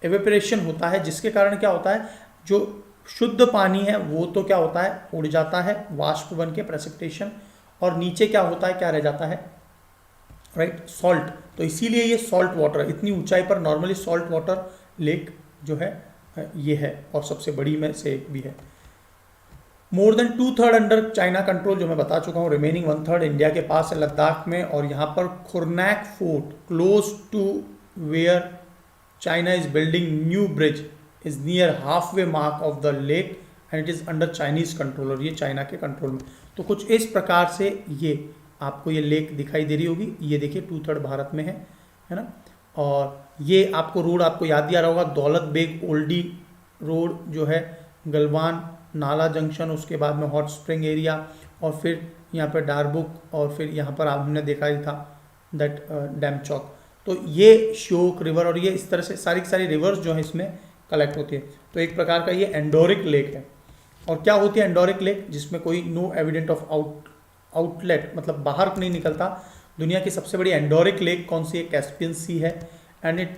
एवेपोरेशन होता है, जिसके कारण क्या होता है, जो शुद्ध पानी है वो तो क्या होता है, उड़ जाता है वाष्प बन के, प्रेसिपिटेशन, और नीचे क्या होता है, क्या रह जाता है, राइट, सॉल्ट। तो इसीलिए ये सॉल्ट वाटर, इतनी ऊंचाई पर नॉर्मली सॉल्ट वाटर लेक जो है ये है, और सबसे बड़ी में से एक भी है। More than 2/3 under China control, जो मैं बता चुका हूँ, रिमेनिंग 1/3 इंडिया के पास है लद्दाख में। और यहाँ पर Khurnak fort close to where China is building new bridge is near halfway mark of the lake and it is under Chinese control, और ये चाइना के कंट्रोल में। तो कुछ इस प्रकार से ये आपको ये लेक दिखाई दे रही होगी, ये देखिए 2/3 भारत में है ना। और ये आपको रोड आपको याद दिया रहा होगा, दौलत बेग ओल्डी रोड जो है, गलवान नाला जंक्शन, उसके बाद में हॉट स्प्रिंग एरिया, और फिर यहाँ पर डारबुक, और फिर यहाँ पर हमने देखा ही था दैट डैम चौक। तो ये श्योक रिवर और ये इस तरह से सारी की सारी रिवर्स जो है इसमें कलेक्ट होती है। तो एक प्रकार का ये एंडोरिक लेक है। और क्या होती है एंडोरिक लेक? जिसमें कोई नो एविडेंट ऑफ आउटलेट, मतलब बाहर नहीं निकलता। दुनिया की सबसे बड़ी एंडोरिक लेक कौन सी है? कैस्पियन सी है। And it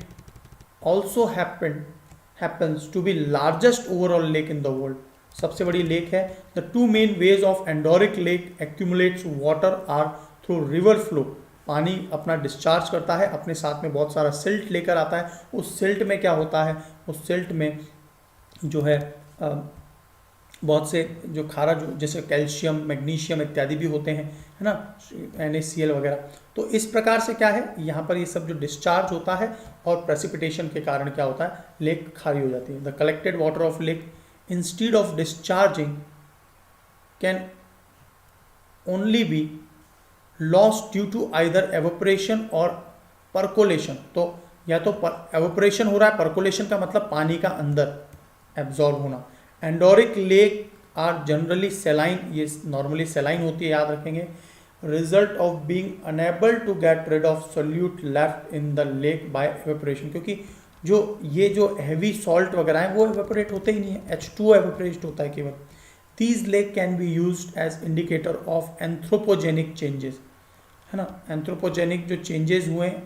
also happens to be largest overall lake in the world, सबसे बड़ी लेक है। The two main ways of endorheic lake accumulates water are through river flow, पानी अपना डिस्चार्ज करता है, अपने साथ में बहुत सारा सिल्ट लेकर आता है। उस सिल्ट में क्या होता है? उस सिल्ट में जो है बहुत से जो खारा जो जैसे कैल्शियम, मैग्नीशियम इत्यादि भी होते हैं, है ना, NaCl वगैरह। तो इस प्रकार से क्या है, यहाँ पर ये सब जो डिस्चार्ज होता है और प्रेसिपिटेशन के कारण क्या होता है, लेक खारी हो जाती है। The collected water of lake instead of discharging can only be lost due to either evaporation और परकोलेशन। तो या तो एवोपरेशन हो रहा है, परकोलेशन का मतलब पानी का अंदर एब्जॉर्ब होना। Endorheic lake are generally saline, ये नॉर्मली सेलाइन होती है, याद रखेंगे। Result of being unable to get rid of solute left in the lake by evaporation, क्योंकि जो हैवी सॉल्ट वगैरह है वो एवोपरेट होते ही नहीं है, H2O एवोपरेट होता है केवल। These lake can be used as indicator of anthropogenic changes, है ना। एंथ्रोपोजेनिक जो चेंजेस हुए हैं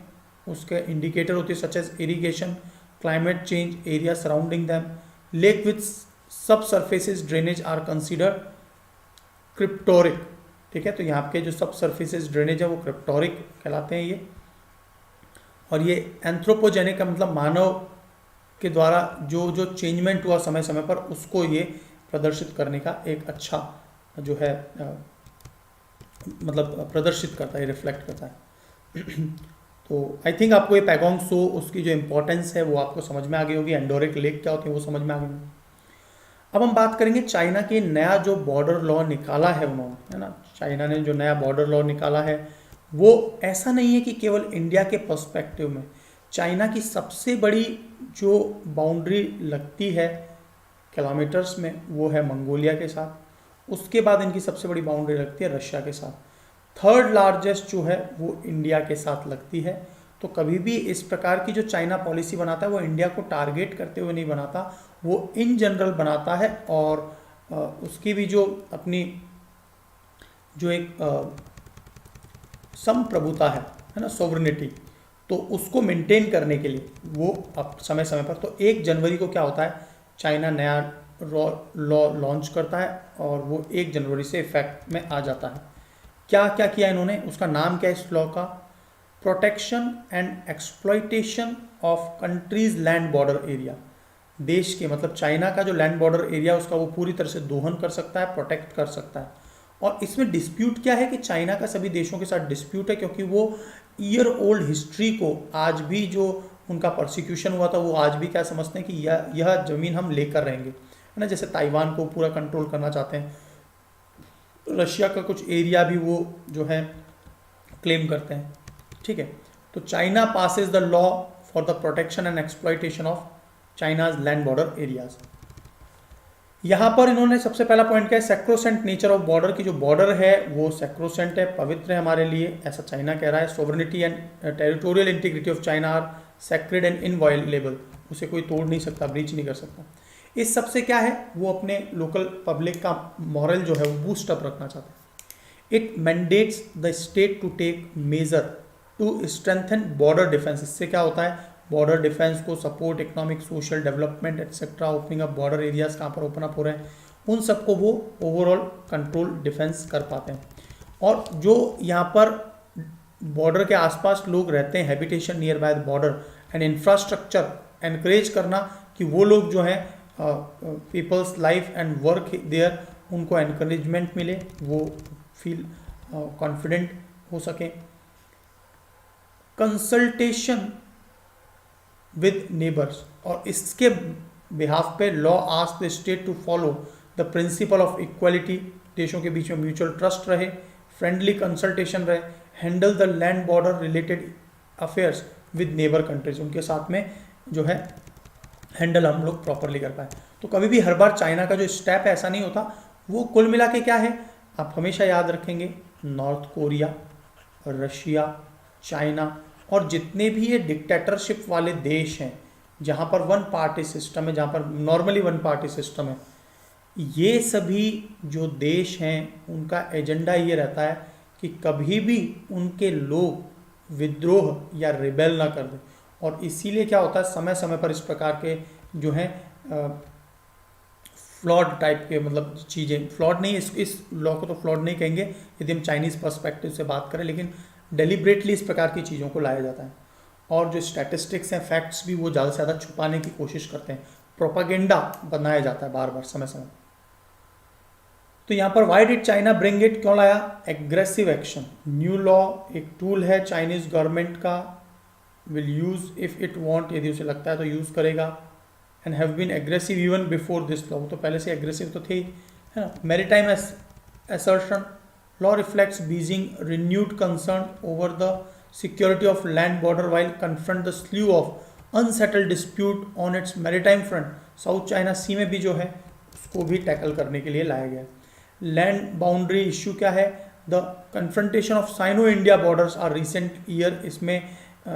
उसके इंडिकेटर होते हैं, such as irrigation, climate change, area surrounding them. Lake with subsurfaces drainage are considered cryptorheic, ठीक है। तो यहाँ के जो सब सरफेसेस ड्रेनेज है वो क्रिप्टोरिक कहलाते हैं ये। और ये एंथ्रोपोजेनिक का मतलब मानव के द्वारा जो चेंजमेंट हुआ समय समय पर, उसको ये प्रदर्शित करने का एक अच्छा जो है मतलब प्रदर्शित करता है, रिफ्लेक्ट करता है। तो आई थिंक आपको ये पैगोंग सो उसकी जो इम्पोर्टेंस है वो आपको समझ में आ गई होगी, एंडोरिक लेक क्या होती है वो समझ में आ गई। अब हम बात करेंगे चाइना के नया जो बॉर्डर लॉ निकाला है उन्होंने, है ना। चाइना ने जो नया बॉर्डर लॉ निकाला है वो ऐसा नहीं है कि केवल इंडिया के पर्सपेक्टिव में। चाइना की सबसे बड़ी जो बाउंड्री लगती है किलोमीटर्स में वो है मंगोलिया के साथ, उसके बाद इनकी सबसे बड़ी बाउंड्री लगती है रशिया के साथ, थर्ड लार्जेस्ट जो है वो इंडिया के साथ लगती है। तो कभी भी इस प्रकार की जो चाइना पॉलिसी बनाता है वो इंडिया को टारगेट करते हुए नहीं बनाता, वो इन जनरल बनाता है। और उसकी भी जो अपनी जो एक संप्रभुता है ना, सोवरेनिटी, तो उसको मेंटेन करने के लिए वो अब समय समय पर, तो 1 जनवरी को क्या होता है, चाइना नया लॉ लॉन्च करता है और वो 1 जनवरी से इफेक्ट में आ जाता है। क्या क्या किया इन्होंने, उसका नाम क्या है इस लॉ का? Protection and exploitation of countries land border area. देश के मतलब चाइना का जो लैंड बॉर्डर एरिया उसका वो पूरी तरह से दोहन कर सकता है, प्रोटेक्ट कर सकता है। और इसमें डिस्प्यूट क्या है कि चाइना का सभी देशों के साथ डिस्प्यूट है, क्योंकि वो ईयर ओल्ड हिस्ट्री को आज भी जो उनका प्रोसिक्यूशन हुआ था वो आज भी क्या समझते हैं कि यह ज़मीन हम लेकर रहेंगे, है ना। जैसे ताइवान को पूरा कंट्रोल करना चाहते हैं, रशिया का कुछ एरिया भी वो जो है क्लेम करते हैं, ठीक है। तो China passes the law for the protection and exploitation of China's land border areas. यहाँ पर इन्होंने सबसे पहला पॉइंट क्या है, सेक्रोसेंट नेचर ऑफ बॉर्डर की जो बॉर्डर है वो सेक्रोसेंट है, पवित्र है हमारे लिए, ऐसा चाइना कह रहा है। Sovereignty and territorial integrity of China are sacred and inviolable, उसे कोई तोड़ नहीं सकता, ब्रीच नहीं कर सकता। इस सबसे क्या है, वो अपने लोकल पब्लिक का मॉरल जो है वो बूस्ट अप रखना चाहते हैं। It mandates the state to take measure to strengthen border defence. इससे क्या होता है, बॉर्डर डिफेंस को support, economic social development etcetera, opening up border areas कहाँ पर ओपन अप हो रहे हैं, उन सबको वो ओवरऑल कंट्रोल डिफेंस कर पाते हैं। और जो यहाँ पर बॉर्डर के आसपास लोग रहते हैं, habitation nearby the border and infrastructure encourage करना कि वो लोग जो हैं people's life and work there, उनको एनकरेजमेंट मिले, वो फील कॉन्फिडेंट हो सकें। कंसल्टेशन विद नेबर्स, और इसके बिहाफ पे law ask the state to follow the principle of equality, देशों के बीच में म्यूचुअल ट्रस्ट रहे, फ्रेंडली कंसल्टेशन रहे, handle the land border related affairs with neighbour countries, उनके साथ में जो है हैंडल हम लोग प्रॉपरली कर पाए। तो कभी भी हर बार चाइना का जो स्टेप है ऐसा नहीं होता, वो कुल मिला के क्या है आप हमेशा याद रखेंगे, नॉर्थ कोरिया, रशिया, चाइना और जितने भी ये डिक्टेटरशिप वाले देश हैं जहाँ पर वन पार्टी सिस्टम है, जहाँ पर नॉर्मली वन पार्टी सिस्टम है, ये सभी जो देश हैं उनका एजेंडा ये रहता है कि कभी भी उनके लोग विद्रोह या रिबेल ना कर दें। और इसीलिए क्या होता है, समय समय पर इस प्रकार के जो हैं फ्लॉड टाइप के, मतलब चीज़ें, फ्लॉड नहीं, इस लॉ को तो फ्लॉड नहीं कहेंगे यदि हम चाइनीज़ पर्सपेक्टिव से बात करें, लेकिन डेलिब्रेटली इस प्रकार की चीज़ों को लाया जाता है। और जो स्टैटिस्टिक्स हैं, फैक्ट्स भी वो ज़्यादा से ज़्यादा छुपाने की कोशिश करते हैं, प्रोपागेंडा बनाया जाता है बार बार समय समय। तो यहाँ पर why did China bring it, क्यों लाया, एग्रेसिव एक्शन, न्यू लॉ एक टूल है चाइनीज गवर्नमेंट का, will use if it want, यदि उसे लगता है तो यूज करेगा, and have been aggressive even before this law, तो पहले से एग्रेसिव तो थे ही, है ना। Maritime assertion, law reflects Beijing renewed concern over the security of land border while confront the slew of unsettled dispute on its maritime front, south China sea में भी जो है उसको भी टैकल करने के लिए लाया गया। लैंड बाउंड्री इश्यू क्या है, the confrontation of sino India borders are recent year, इसमें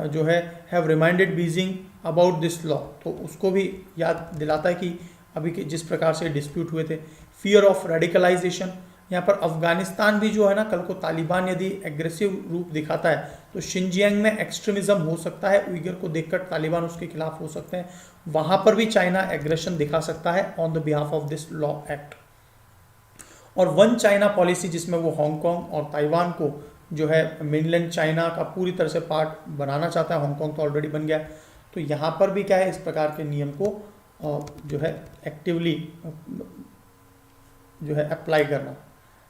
जो है have reminded Beijing about this law, तो उसको भी याद दिलाता है कि अभी के जिस प्रकार से डिस्प्यूट हुए थे। फियर ऑफ रेडिकलाइजेशन, यहाँ पर अफगानिस्तान भी जो है ना, कल को तालिबान यदि एग्रेसिव रूप दिखाता है तो शिनजियांग में एक्सट्रीमिज्म हो सकता है, उइगर को देखकर तालिबान उसके खिलाफ हो सकते हैं, वहाँ पर भी चाइना एग्रेशन दिखा सकता है on the behalf of this law act. और वन चाइना पॉलिसी, जिसमें वो हांगकांग और ताइवान को जो है मेनलैंड चाइना का पूरी तरह से पार्ट बनाना चाहता है, हांगकांग तो ऑलरेडी बन गया है, तो यहाँ पर भी क्या है, इस प्रकार के नियम को जो है एक्टिवली जो है अप्लाई करना।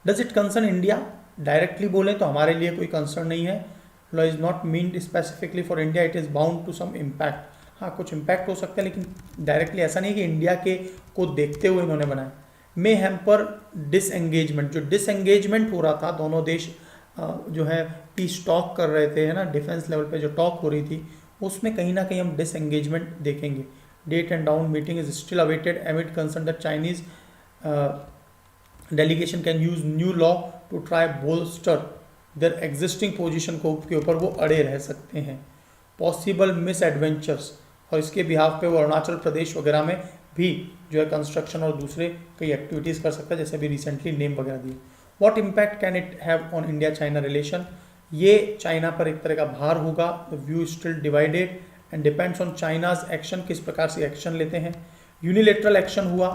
Does it concern India, directly बोले तो हमारे लिए कोई कंसर्न नहीं है, law is not meant specifically for India, it is bound to some impact, हाँ कुछ इम्पैक्ट हो सकता है, लेकिन डायरेक्टली ऐसा नहीं कि इंडिया के को देखते हुए इन्होंने बनाया। मे हैम्पर डिसएंगेजमेंट, जो डिसएंगेजमेंट हो रहा था, दोनों देश जो है पीस टॉक कर रहे थे, है ना, डिफेंस लेवल पे जो टॉक हो रही थी, उसमें कहीं ना कहीं हम डिसएंगेजमेंट देखेंगे। Date and down meeting is still awaited amid concern that Chinese delegation can use new law to try bolster their existing position को के ऊपर वो अड़े रह सकते हैं। पॉसिबल मिस एडवेंचर्स, और इसके बिहाफ पे वो अरुणाचल प्रदेश वगैरह में भी जो है कंस्ट्रक्शन और दूसरे कई एक्टिविटीज़ कर सकता है, जैसे अभी रिसेंटली नेम वगैरह दिए। What impact can it have on India China relation, ये चाइना पर एक तरह का भार होगा, the view still divided and depends on China's action, किस प्रकार से एक्शन लेते हैं। यूनिलेटरल एक्शन हुआ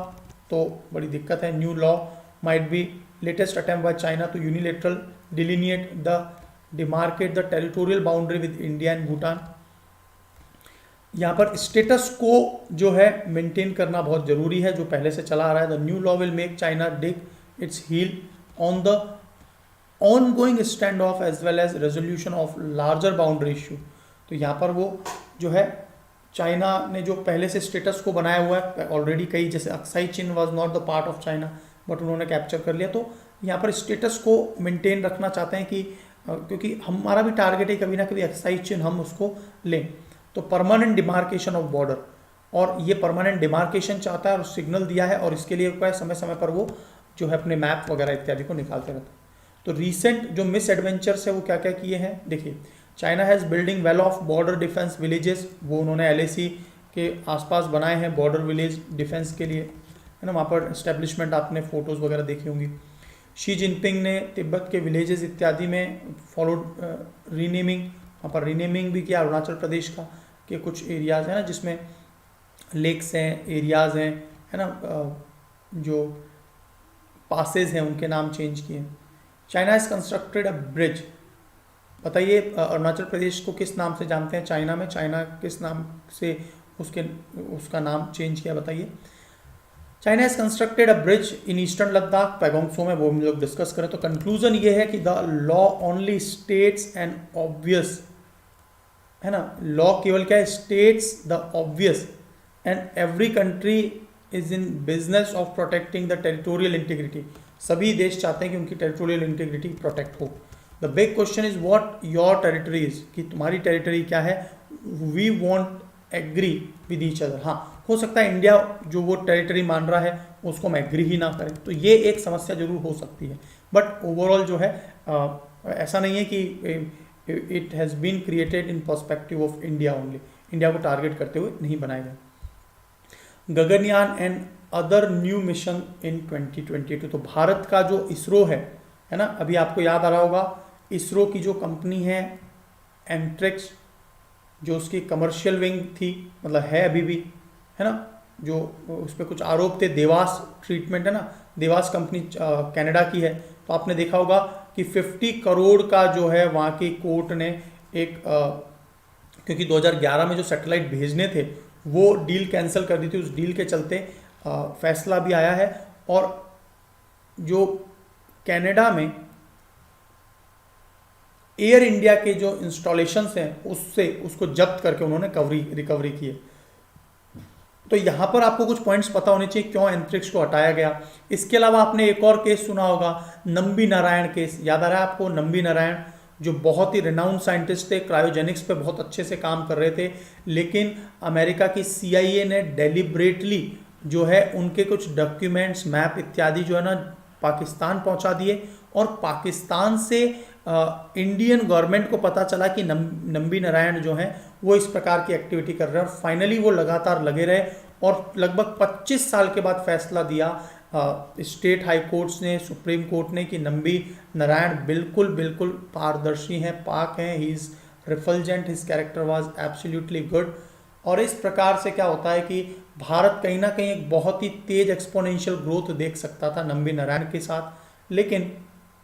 तो बड़ी दिक्कत है, new law might be latest attempt by China to unilateral delineate the demarcate the territorial boundary with India and Bhutan. यहाँ पर स्टेटस को जो है मेंटेन करना बहुत जरूरी है, जो पहले से चला आ रहा है। The new law will make China dig its heel on the ongoing stand off as well as resolution of larger boundary issue. तो यहाँ पर वो जो है चाइना ने जो पहले से स्टेटस को बनाया हुआ है ऑलरेडी, कई जैसे Aksai chin was not the part of China but उन्होंने कैप्चर कर लिया, तो यहाँ पर स्टेटस को मेंटेन रखना चाहते हैं कि क्योंकि हमारा भी टारगेट है कभी ना कभी अक्साई चिन हम उसको लें। तो परमानेंट डिमार्केशन ऑफ बॉर्डर, और ये परमानेंट डिमार्केशन चाहता है और सिग्नल दिया है, और इसके लिए क्या है, समय समय पर वो जो है अपने मैप वगैरह इत्यादि को निकालते रहते हैं। तो रीसेंट जो मिस एडवेंचर्स है वो क्या क्या किए हैं, देखिए, China has building well of border defence villages, वो उन्होंने LAC के आसपास बनाए हैं बॉर्डर विलेज डिफेंस के लिए, है ना, वहाँ पर इस्टेब्लिशमेंट आपने फ़ोटोज़ वगैरह देखी होंगी। शी जिनपिंग ने तिब्बत के विलेजेस इत्यादि में फॉलोड रीनेमिंग, वहाँ पर रीनेमिंग भी किया अरुणाचल प्रदेश का के कुछ एरियाज़ हैं ना जिसमें लेक्स हैं, एरियाज़ हैं, है ना, जो पासेज हैं उनके नाम चेंज किए। China has constructed a bridge, बताइए अरुणाचल प्रदेश को किस नाम से जानते हैं चाइना में, चाइना किस नाम से उसका नाम चेंज किया, बताइए। China has constructed a bridge in eastern Ladakh, Pangong Tso में, वो हम लोग डिस्कस करें तो कंक्लूजन ये है कि the law only states an obvious है ना, लॉ केवल क्या है, states the obvious and every country is in business of protecting the territorial integrity. सभी देश चाहते हैं कि उनकी टेरिटोरियल इंटीग्रिटी प्रोटेक्ट हो। The big question is what your territory is, कि तुम्हारी टेरिटरी क्या है। We won't agree with each other. हाँ, हो सकता है इंडिया जो वो टेरिटरी मान रहा है उसको हम एग्री ही ना करें, तो ये एक समस्या जरूर हो सकती है। बट ओवरऑल जो है ऐसा नहीं है कि it has been created in perspective of India only, India को टारगेट करते हुए नहीं बनाया गया। Gaganyaan and other new mission in 2022। तो भारत का जो इसरो है ना, अभी आपको याद आ रहा होगा इसरो की जो कंपनी है एंट्रिक्स, जो उसकी कमर्शियल विंग थी, मतलब है अभी भी, है ना, जो उस पर कुछ आरोप थे, देवास ट्रीटमेंट है ना, देवास कंपनी कनाडा की है। तो आपने देखा होगा कि 50 करोड़ का जो है वहाँ की कोर्ट ने एक क्योंकि 2011 में जो सैटेलाइट भेजने थे वो डील कैंसिल कर दी थी, उस डील के चलते फैसला भी आया है। और जो कनाडा में एयर इंडिया के जो इंस्टॉलेशंस हैं उससे उसको जब्त करके उन्होंने रिकवरी की है। तो यहाँ पर आपको कुछ पॉइंट्स पता होने चाहिए क्यों एंथ्रिक्स को हटाया गया। इसके अलावा आपने एक और केस सुना होगा, नंबी नारायण केस, याद आ रहा है आपको? नंबी नारायण जो बहुत ही रिनाउंड साइंटिस्ट थे, क्रायोजेनिक्स पे बहुत अच्छे से काम कर रहे थे, लेकिन अमेरिका की CIA ने डेलिब्रेटली जो है उनके कुछ डॉक्यूमेंट्स, मैप इत्यादि जो है ना पाकिस्तान पहुंचा दिए। और पाकिस्तान से इंडियन गवर्नमेंट को पता चला कि नंबी नारायण जो हैं वो इस प्रकार की एक्टिविटी कर रहे हैं, और फाइनली वो लगातार लगे रहे और लगभग 25 साल के बाद फैसला दिया स्टेट हाई कोर्ट्स ने, सुप्रीम कोर्ट ने, कि नंबी नारायण बिल्कुल पारदर्शी हैं, पाक हैं, he is refulgent, his character was absolutely good. और इस प्रकार से क्या होता है कि भारत कहीं ना कहीं एक बहुत ही तेज एक्सपोनेंशियल ग्रोथ देख सकता था नंबी नारायण के साथ। लेकिन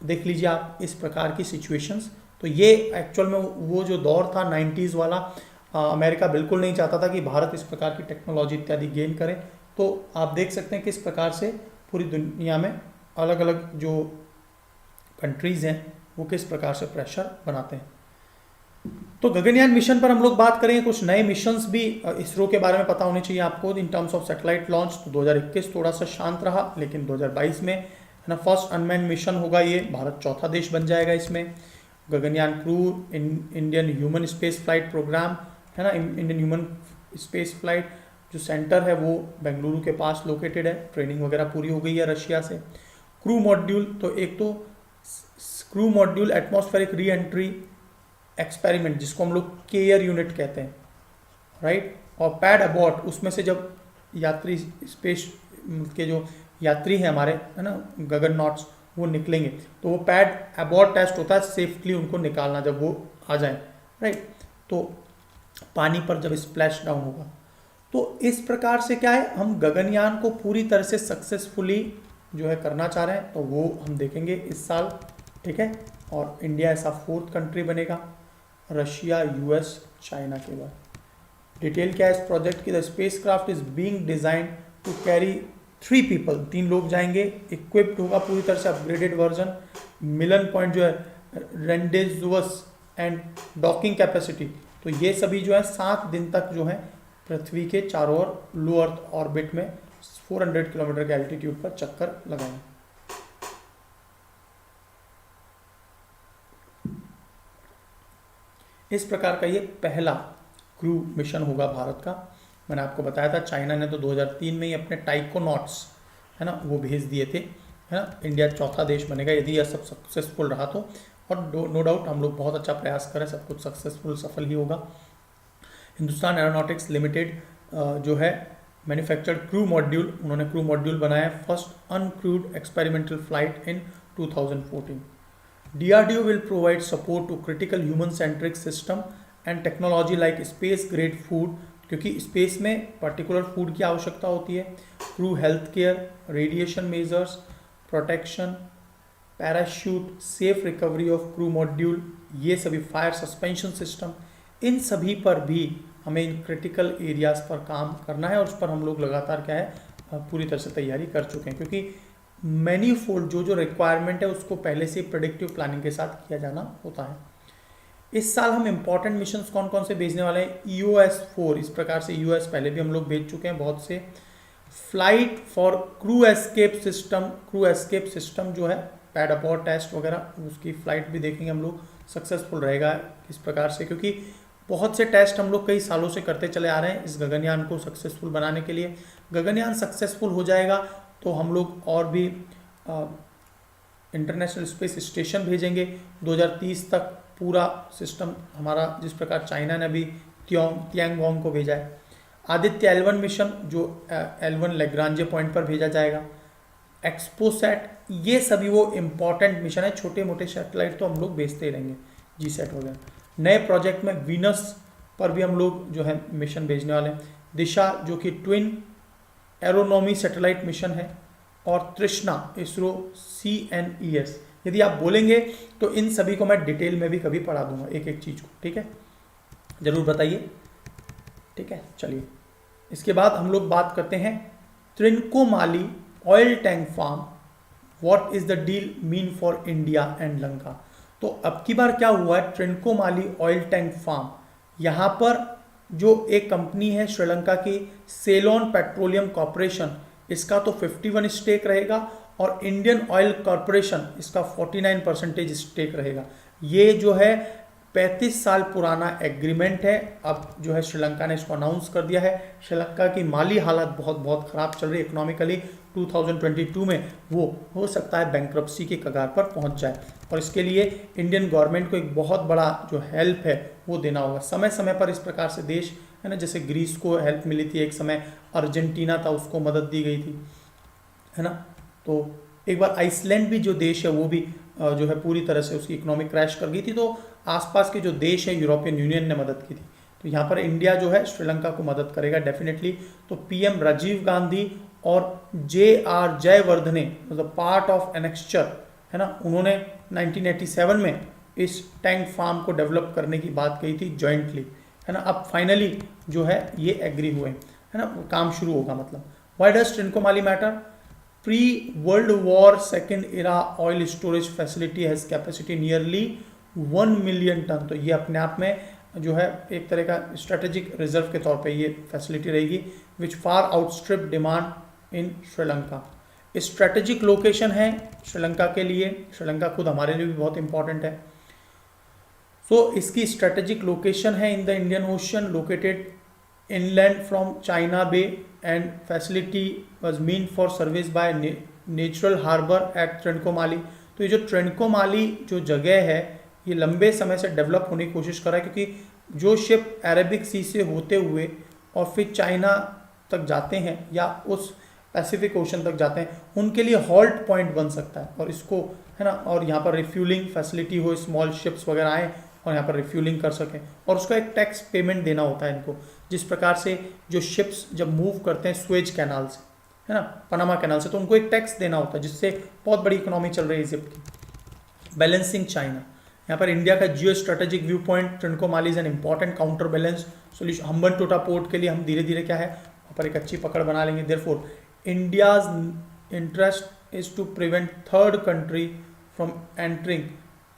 देख लीजिए आप इस प्रकार की सिचुएशंस। तो ये एक्चुअल में वो जो दौर था 90s वाला, अमेरिका बिल्कुल नहीं चाहता था कि भारत इस प्रकार की टेक्नोलॉजी इत्यादि गेन करे। तो आप देख सकते हैं किस प्रकार से पूरी दुनिया में अलग अलग जो कंट्रीज़ हैं वो किस प्रकार से प्रेशर बनाते हैं। तो गगनयान मिशन पर हम लोग बात करें, कुछ नए मिशंस भी इसरो के बारे में पता होने चाहिए आपको in terms of satellite launch. तो 2021 थोड़ा सा शांत रहा, लेकिन 2022 में है ना फर्स्ट अनमैन्ड मिशन होगा ये, भारत चौथा देश बन जाएगा इसमें। Gaganyaan crew, Indian human space flight programme है ना, इंडियन ह्यूमन स्पेस फ्लाइट जो सेंटर है वो बेंगलुरु के पास लोकेटेड है, ट्रेनिंग वगैरह पूरी हो गई है रशिया से। क्रू मॉड्यूल, तो एक तो crew module atmospheric re entry experiment जिसको हम लोग केयर यूनिट कहते हैं, राइट। और पैड अबॉर्ट, उसमें से जब यात्री स्पेस के जो यात्री हैं हमारे, है ना, गगननॉट्स, वो निकलेंगे तो वो पैड अबॉर्ट टेस्ट होता है, सेफली उनको निकालना जब वो आ जाए, राइट। तो पानी पर जब स्प्लैश डाउन होगा, तो इस प्रकार से क्या है, हम गगनयान को पूरी तरह से सक्सेसफुली जो है करना चाह रहे हैं। तो वो हम देखेंगे इस साल, ठीक है। और इंडिया ऐसा 4th कंट्री बनेगा, रशिया, US, चाइना के बाद। डिटेल क्या है इस प्रोजेक्ट की? The space craft is being design to carry 3 people, 3 लोग जाएंगे, इक्विप्ड होगा पूरी तरह से अपग्रेडेड वर्जन, मिलन पॉइंट जो है रेंडेजवस एंड डॉकिंग कैपेसिटी। तो ये सभी जो है 7 दिन तक जो है पृथ्वी के चारों ओर लो अर्थ ऑर्बिट में 400 किलोमीटर के एल्टीट्यूड पर चक्कर लगाएंगे। इस प्रकार का ये पहला क्रू मिशन होगा भारत का। मैंने आपको बताया था चाइना ने तो 2003 में ही अपने टाइकोनॉट्स है ना वो भेज दिए थे, है ना। इंडिया चौथा देश बनेगा यदि यह सब सक्सेसफुल रहा तो, और नो डाउट हम लोग बहुत अच्छा प्रयास करें, सब कुछ सक्सेसफुल सफल ही होगा। हिंदुस्तान एरोनॉटिक्स लिमिटेड जो है मैन्युफैक्चर्ड क्रू मॉड्यूल, उन्होंने क्रू मॉड्यूल बनाया, first uncrewed experimental flight in 2014। DRDO will provide support to critical human-centric system and technology like space-grade food, क्योंकि स्पेस में पर्टिकुलर फूड की आवश्यकता होती है। Crew health care, radiation measures, protection, parachute, safe recovery of crew module, ये सभी fire suspension system, इन सभी पर भी हमें इन क्रिटिकल एरियाज पर काम करना है, और उस पर हम लोग लगातार क्या है पूरी तरह से तैयारी कर चुके हैं, क्योंकि मैनीफोल्ड जो रिक्वायरमेंट है उसको पहले से प्रेडिक्टिव प्लानिंग के साथ किया जाना होता है। इस साल हम इंपॉर्टेंट मिशंस कौन कौन से भेजने वाले हैं? EOS-4, इस प्रकार से EOS पहले भी हम लोग भेज चुके हैं बहुत से। Flight for crew escape system जो है पैड अबॉर्ट टेस्ट वगैरह, उसकी फ्लाइट भी देखेंगे हम लोग, सक्सेसफुल रहेगा इस प्रकार से, क्योंकि बहुत से टेस्ट हम लोग कई सालों से करते चले आ रहे हैं इस गगनयान को सक्सेसफुल बनाने के लिए। गगनयान सक्सेसफुल हो जाएगा तो हम लोग और भी इंटरनेशनल स्पेस स्टेशन भेजेंगे 2030 तक। पूरा सिस्टम हमारा, जिस प्रकार चाइना ने अभी तियांगवांग को भेजा है। आदित्य L1 मिशन जो L1 लैग्रांजे पॉइंट पर भेजा जाएगा। एक्सपोसैट, ये सभी वो इम्पॉर्टेंट मिशन है। छोटे मोटे सैटेलाइट तो हम लोग भेजते ही रहेंगे, GSAT वगैरह। नए प्रोजेक्ट में वीनस पर भी हम लोग जो है मिशन भेजने वाले हैं। दिशा जो कि ट्विन एरोनॉमी सैटेलाइट मिशन है, और तृष्णा इसरो CNES। यदि आप बोलेंगे तो इन सभी को मैं डिटेल में भी कभी पढ़ा दूंगा, एक एक चीज़ को, ठीक है, जरूर बताइए, ठीक है। चलिए, इसके बाद हम लोग बात करते हैं Trincomalee oil tank farm, what is the deal mean for India and Lanka. तो अब की बार क्या हुआ है, ट्रिनकोमाली ऑयल टैंक फार्म, यहाँ पर जो एक कंपनी है श्रीलंका की सेलोन पेट्रोलियम कॉर्पोरेशन, इसका तो 51 स्टेक रहेगा, और इंडियन ऑयल कॉर्पोरेशन इसका 49% स्टेक रहेगा। ये जो है 35 साल पुराना एग्रीमेंट है। अब जो है श्रीलंका ने इसको अनाउंस कर दिया है। श्रीलंका की माली हालत बहुत ख़राब चल रही है इकोनॉमिकली। 2022 में वो हो सकता है बैंक्रप्सी के कगार पर पहुंच जाए, और इसके लिए इंडियन गवर्नमेंट को एक बहुत बड़ा जो हेल्प है वो देना होगा। समय समय पर इस प्रकार से देश है ना, जैसे ग्रीस को हेल्प मिली थी एक समय, अर्जेंटीना था उसको मदद दी गई थी, है ना। तो एक बार आइसलैंड भी जो देश है वो भी जो है पूरी तरह से उसकी इकोनॉमी क्रैश कर गई थी, तो आसपास के जो देश है यूरोपियन यूनियन ने मदद की थी। तो यहाँ पर इंडिया जो है श्रीलंका को मदद करेगा डेफिनेटली। तो PM राजीव गांधी और JR जयवर्धने, मतलब पार्ट ऑफ एनेक्स्चर, है ना, उन्होंने 1987 में इस टैंक फार्म को डेवलप करने की बात कही थी जॉइंटली, है ना। अब फाइनली जो है ये एग्री हुए, है ना, काम शुरू होगा। मतलब why does Trincomalee matter? Pre world war second era oil storage facility has capacity nearly 1 million ton. तो ये अपने आप में जो है एक तरह का स्ट्रेटेजिक रिजर्व के तौर पे ये फैसिलिटी रहेगी, which far outstrip demand in Sri Lanka. Strategic location है श्रीलंका के लिए, श्रीलंका खुद हमारे लिए भी बहुत इंपॉर्टेंट है। सो इसकी स्ट्रेटेजिक लोकेशन है in the Indian ocean, located inland from China Bay, and facility was meant for service by natural harbor at Trincomalee। तो ये जो ट्रिनकोमाली जो जगह है ये लंबे समय से डेवलप होने की कोशिश कर रहा है, क्योंकि जो शिप अरेबिक सी से होते हुए और फिर चाइना तक जाते हैं या उस पैसिफिक ओशन तक जाते हैं, उनके लिए हॉल्ट पॉइंट बन सकता है, और इसको है ना, और यहाँ पर रिफ्यूलिंग फैसिलिटी हो, स्मॉल शिप्स वगैरह आए और यहाँ पर रिफ्यूलिंग कर सकें, और उसका एक टैक्स पेमेंट देना होता है इनको। जिस प्रकार से जो शिप्स जब मूव करते हैं स्वेज कैनाल से, है ना, पनामा कैनाल से, तो उनको एक टैक्स देना होता है, जिससे बहुत बड़ी इकोनॉमी चल रही है इजिप्ट की। बैलेंसिंग चाइना, यहाँ पर इंडिया का geo strategic view point Trincomalee is an important counter balance solution. Hambantota port के लिए हम धीरे धीरे क्या है वहाँ पर एक अच्छी पकड़ बना लेंगे। Therefore India's interest is to prevent third country from entering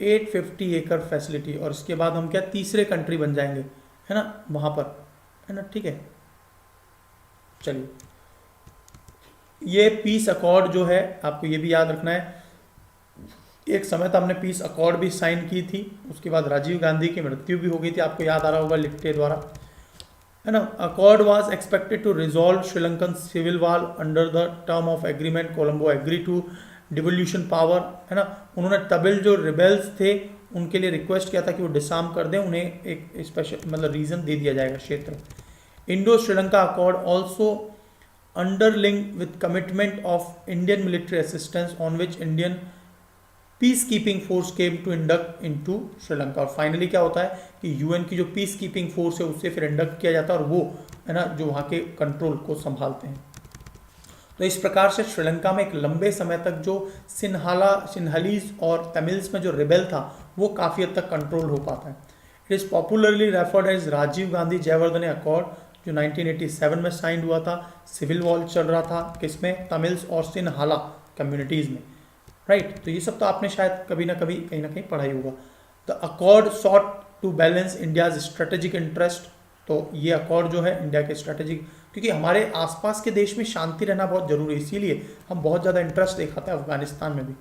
850 acre facility, और इसके बाद हम क्या तीसरे कंट्री बन जाएंगे, है ना, वहाँ पर, है ना, ठीक है। चलिए, ये पीस अकॉर्ड जो है आपको ये भी याद रखना है, एक समय था हमने पीस अकॉर्ड भी साइन की थी, उसके बाद राजीव गांधी की मृत्यु भी हो गई थी, आपको याद आ रहा होगा लिप्टे द्वारा, है ना। Accord was expected to resolve Sri Lankan civil war under the term of agreement. Colombo agree to devolution power, है ना। उन्होंने तमिल जो रिबेल्स थे उनके लिए रिक्वेस्ट किया था कि वो डिसार्म कर दें, उन्हें एक स्पेशल मतलब रीजन दे दिया जाएगा क्षेत्र। Indo Sri Lanka accord also underlink with commitment of Indian military assistance on which Indian peace keeping force came to induct into Sri Lanka. और फाइनली क्या होता है कि यूएन की जो पीस कीपिंग फोर्स है उससे फिर इंडक्ट किया जाता है, और वो है ना जो वहाँ के कंट्रोल को संभालते हैं। तो इस प्रकार से श्रीलंका में एक लंबे समय तक जो सिन्हलीज और तमिल्स में जो रिबेल था वो काफ़ी हद तक कंट्रोल हो पाता है। It is popularly referred as Rajiv Gandhi Jayewardene accord, जो 1987 में साइन हुआ था। सिविल वॉर चल रहा था किसमें, तमिल्स और सिन्हाला कम्युनिटीज़ में, राइट। तो ये सब तो आपने शायद कभी ना कभी कहीं ना कहीं पढ़ा ही होगा। The accord sought to balance India's strategic interest. तो ये अकॉर्ड जो है इंडिया के स्ट्रेटेजिक, क्योंकि हमारे आसपास के देश में शांति रहना बहुत जरूरी है, इसीलिए हम बहुत ज़्यादा इंटरेस्ट दिखाते हैं अफगानिस्तान में भी।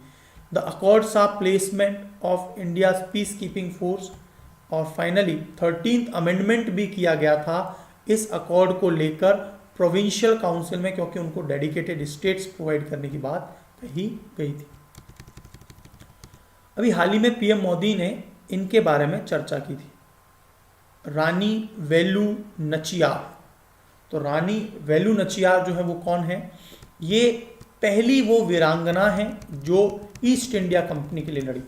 The accords are placement of India's peace keeping force. और फाइनली 13th अमेंडमेंट भी किया गया था इस अकॉर्ड को लेकर प्रोविंशियल काउंसिल में, क्योंकि उनको डेडिकेटेड स्टेट्स प्रोवाइड करने की बात कही गई थी। अभी हाल ही में पीएम मोदी ने इनके बारे में चर्चा की थी, रानी वेलु नचियार। तो रानी वेलु नचियार जो है वो कौन है? ये पहली वो वीरांगना है जो ईस्ट इंडिया कंपनी के लिए लड़ी है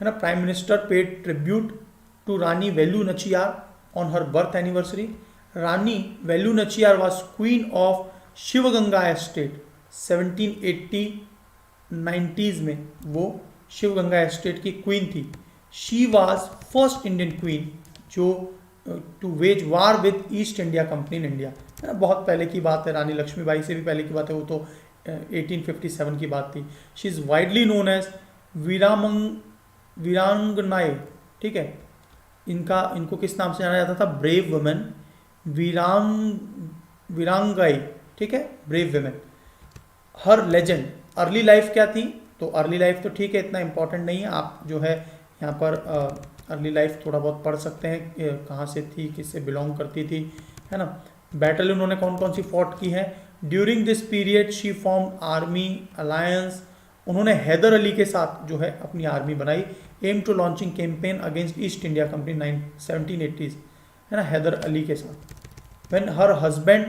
ना। Prime minister paid tribute to Rani Velu Nachiyar on her birth anniversary. Rani Velu Nachiyar was queen of Sivaganga estate. 1780-90s में वो शिवगंगा एस्टेट की क्वीन थी। She was first Indian queen जो to wage war with East India company in India, है ना। बहुत पहले की बात है, रानी लक्ष्मीबाई से भी पहले की बात है, वो तो 1857 की बात थी। She is widely known as वीरांगनाएं, ठीक है। इनको किस नाम से जाना जाता था? ब्रेव वुमेन, वीरांगाई, ठीक है, ब्रेव वुमेन। हर लेजेंड, अर्ली लाइफ क्या थी? तो अर्ली लाइफ तो ठीक है, इतना इंपॉर्टेंट नहीं है, आप जो है यहाँ पर अर्ली लाइफ थोड़ा बहुत पढ़ सकते हैं, कहाँ से थी, किससे बिलोंग करती थी, है ना। बैटल उन्होंने कौन कौन सी फॉट की है? During this period she form army alliance. उन्होंने हैदर अली के साथ जो है अपनी आर्मी बनाई। Aim to launching campaign against East India company 1780s, है ना, हैदर अली के साथ। When her husband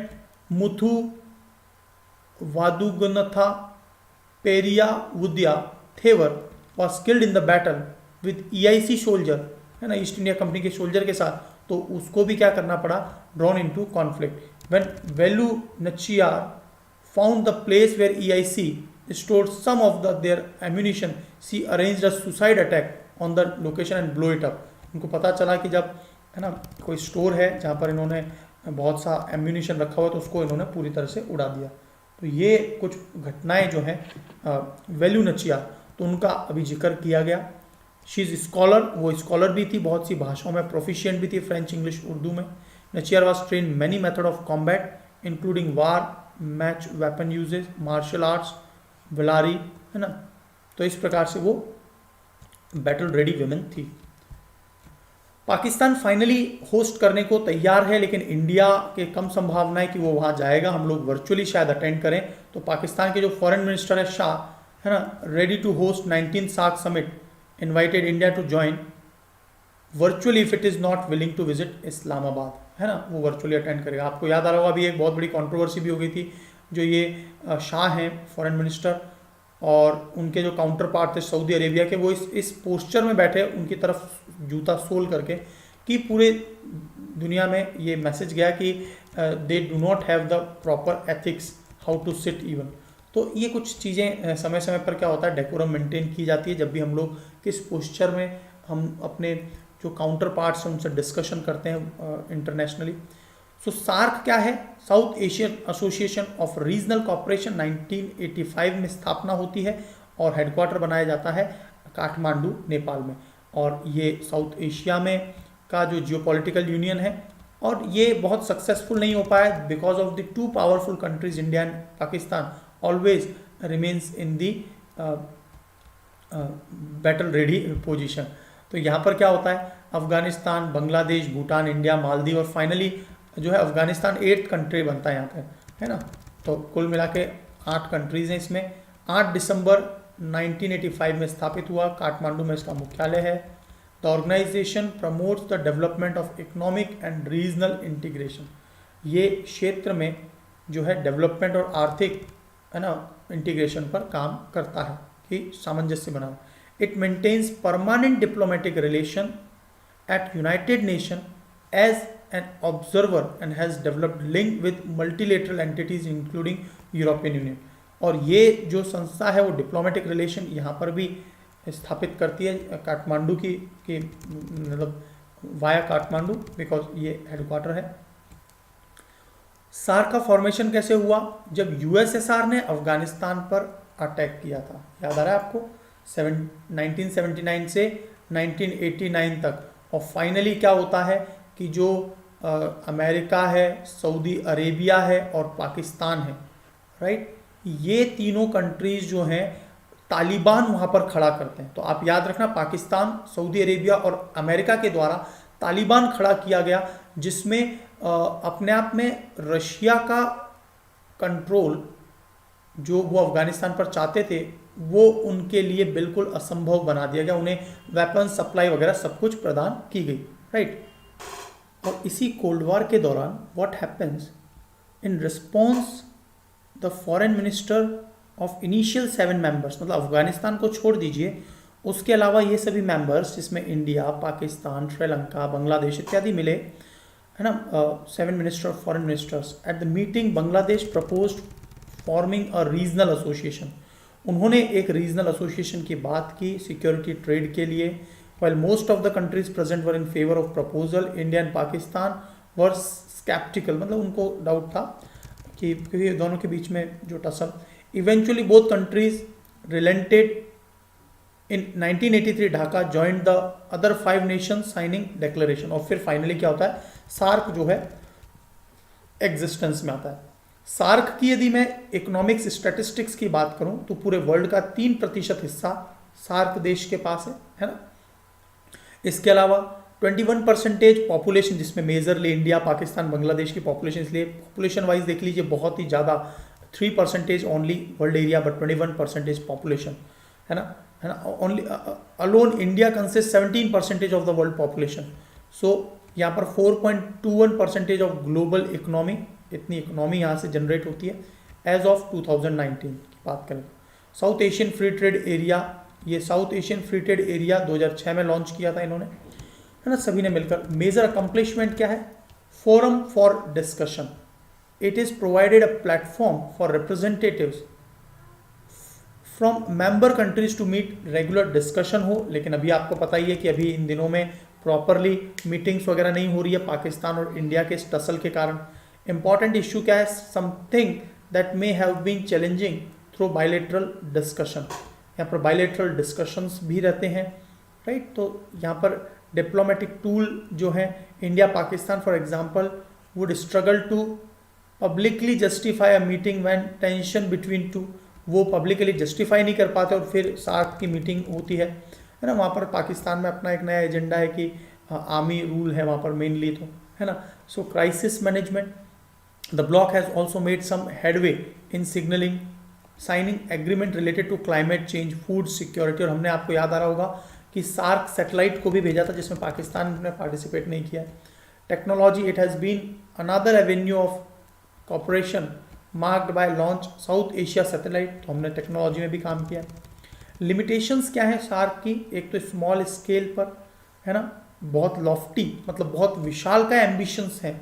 Muthu Vaduganatha Periya Udaiya Thevar was killed in the battle with EIC soldier, है ना, ईस्ट इंडिया कंपनी के सोल्जर के साथ, तो उसको भी क्या करना पड़ा? Drawn into conflict. When Velu Nachiyar found the place where EIC stored some of their ammunition, she arranged a suicide attack on the location and blow it up। उनको पता चला कि जब, है ना, कोई स्टोर है जहाँ पर इन्होंने बहुत सा एम्यूनिशन रखा हुआ, तो उसको इन्होंने पूरी तरह से उड़ा दिया। तो ये कुछ घटनाएं जो हैं वेलु नचियार, तो उनका अभी जिक्र किया गया। शी इज़ स्कॉलर, वो स्कॉलर भी थी, बहुत सी भाषाओं में प्रोफिशिएंट भी थी, फ्रेंच, इंग्लिश, उर्दू में। Nachiyar was train many method of combat including war, match weapon usages, martial arts, Valari, है ना। तो इस प्रकार से वो बैटल रेडी वुमेन थी। पाकिस्तान फाइनली होस्ट करने को तैयार है, लेकिन इंडिया के कम संभावना है कि वो वहाँ जाएगा। हम लोग वर्चुअली शायद अटेंड करें। तो पाकिस्तान के जो फॉरेन मिनिस्टर है शाह, है ना, ready to host 19th SAARC summit, invited India to join virtually if it is not willing to visit Islamabad, है ना, वो वर्चुअली अटेंड करेगा। आपको याद आ रहा होगा अभी एक बहुत बड़ी कंट्रोवर्सी भी हो गई थी, जो ये शाह हैं फॉरेन मिनिस्टर, और उनके जो काउंटर पार्ट थे सऊदी अरेबिया के, वो इस पोस्चर में बैठे उनकी तरफ जूता सोल करके, कि पूरे दुनिया में ये मैसेज गया कि they do not have the proper ethics how to sit even. तो ये कुछ चीज़ें समय समय पर क्या होता है, डेकोरम मेंटेन की जाती है जब भी हम लोग किस पोस्चर में हम अपने जो काउंटर पार्ट्स हैं उनसे डिस्कशन करते हैं इंटरनेशनली। सो सार्क क्या है? South Asian Association of Regional Cooperation, 1985 में स्थापना होती है और हेडक्वार्टर बनाया जाता है काठमांडू, नेपाल में। और ये साउथ एशिया में का जो जियोपॉलिटिकल यूनियन है, और ये बहुत सक्सेसफुल नहीं हो पाया because of the two powerful countries India and Pakistan always remains in the battle ready position. तो यहाँ पर क्या होता है, अफगानिस्तान, बांग्लादेश, भूटान, इंडिया, मालदीव, और फाइनली जो है अफगानिस्तान 8th कंट्री बनता है यहाँ पे, है ना। तो कुल मिला के 8 कंट्रीज हैं इसमें। 8 दिसंबर 1985 में स्थापित हुआ, काठमांडू में इसका मुख्यालय है। The organisation promotes the development of economic and regional integration. ये क्षेत्र में जो है डेवलपमेंट और आर्थिक, है ना, इंटीग्रेशन पर काम करता है कि सामंजस्य बना। It maintains permanent diplomatic relation at United Nation as an observer and has developed link with multilateral entities including European union. और ये जो संस्था है वो डिप्लोमेटिक रिलेशन यहाँ पर भी स्थापित करती है काठमांडू की मतलब वाया काठमांडू, बिकॉज ये हेडक्वार्टर है। सार्क का फॉर्मेशन कैसे हुआ? जब यूएसएसआर ने अफगानिस्तान पर अटैक किया था, याद आ रहा है आपको, 1979 से 1989 तक और फाइनली क्या होता है कि जो अमेरिका है, सऊदी अरेबिया है और पाकिस्तान है, राइट, ये तीनों कंट्रीज जो हैं तालिबान वहाँ पर खड़ा करते हैं। तो आप याद रखना, पाकिस्तान, सऊदी अरेबिया और अमेरिका के द्वारा तालिबान खड़ा किया गया, जिसमें अपने आप में रशिया का कंट्रोल जो वो अफगानिस्तान पर चाहते थे वो उनके लिए बिल्कुल असंभव बना दिया गया, उन्हें वेपन सप्लाई वगैरह सब कुछ प्रदान की गई, राइट। और इसी कोल्ड वॉर के दौरान what happens in response the foreign minister of initial 7 members, मतलब अफगानिस्तान को छोड़ दीजिए, उसके अलावा ये सभी मेंबर्स जिसमें इंडिया, पाकिस्तान, श्रीलंका, बांग्लादेश इत्यादि मिले, है ना, 7 minister of foreign ministers at the meeting Bangladesh proposed forming a regional association. उन्होंने एक रीजनल एसोसिएशन की बात की सिक्योरिटी ट्रेड के लिए। While most of the countries present were in favour of proposal, India and Pakistan were sceptical, मतलब उनको doubt था कि क्योंकि दोनों के बीच में जो tussle, eventually both countries relented in 1983 Dhaka joint the other 5 nation signing declaration. और फिर फाइनली क्या होता है, सार्क जो है एग्जिस्टेंस में आता है। सार्क की यदि मैं इकोनॉमिक्स स्टैटिस्टिक्स की बात करूं तो पूरे वर्ल्ड का 3% हिस्सा सार्क देश के पास है ना। इसके अलावा 21% पॉपुलेशन, जिसमें मेजरली इंडिया, पाकिस्तान, बांग्लादेश की पॉपुलेशन, इसलिए पॉपुलेशन वाइज देख लीजिए बहुत ही ज़्यादा, 3% only world area but 21% population, है ना, only alone India consist 17% of the world population. So यहाँ पर 4.21% ऑफ ग्लोबल इकोनॉमी, इतनी इकोनॉमी यहाँ से जनरेट होती है एज ऑफ 2019 की बात करें। South Asian free trade area, ये south Asian free trade area 2006 में लॉन्च किया था इन्होंने, है ना, सभी ने मिलकर। मेजर अकम्पलिशमेंट क्या है, forum for discussion, it is provided a platform for representatives from member countries to meet, regular discussion हो, लेकिन अभी आपको पता ही है कि अभी इन दिनों में प्रॉपरली मीटिंग्स वगैरह नहीं हो रही है पाकिस्तान और इंडिया के इस टसल के कारण। इंपॉर्टेंट इश्यू क्या है, something that may have been challenging through bilateral discussion, यहाँ पर बायलैटरल डिस्कशंस भी रहते हैं, राइट। तो यहाँ पर डिप्लोमेटिक टूल जो है, India Pakistan for example would struggle to publicly justify a meeting when tension between two, वो पब्लिकली जस्टिफाई नहीं कर पाते और फिर सार्क की मीटिंग होती है ना। वहाँ पर पाकिस्तान में अपना एक नया एजेंडा है कि आर्मी रूल है वहाँ पर मेनली, तो है ना। So crisis management, the bloc has also made some headway in signalling signing agreement related to climate change, food security. और हमने, आपको याद आ रहा होगा कि सार्क सैटेलाइट को भी भेजा था जिसमें पाकिस्तान ने पार्टिसिपेट नहीं किया। Technology, it has been another avenue of cooperation marked by launch South Asia satellite, तो हमने टेक्नोलॉजी में भी काम किया। लिमिटेशंस क्या है सार्क की, एक तो स्मॉल स्केल पर, है ना, बहुत लॉफ्टी, मतलब बहुत विशाल का एम्बिशंस हैं,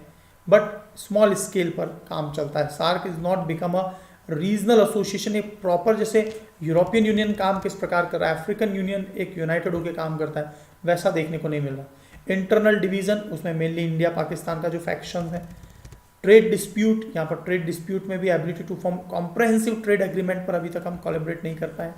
बट स्मॉल स्केल पर काम चलता है। SAARC is not become a regional association, एक प्रॉपर, जैसे यूरोपियन यूनियन काम किस प्रकार कर रहा है, अफ्रीकन यूनियन एक यूनाइटेड होकर काम करता है, वैसा देखने को नहीं मिल रहा। इंटरनल डिवीजन, उसमें मेनली इंडिया पाकिस्तान का जो फैक्शन है। ट्रेड डिस्प्यूट, यहाँ पर ट्रेड डिस्प्यूट में भी ability to form comprehensive trade agreement पर अभी तक हम कोलैबोरेट नहीं कर पाए।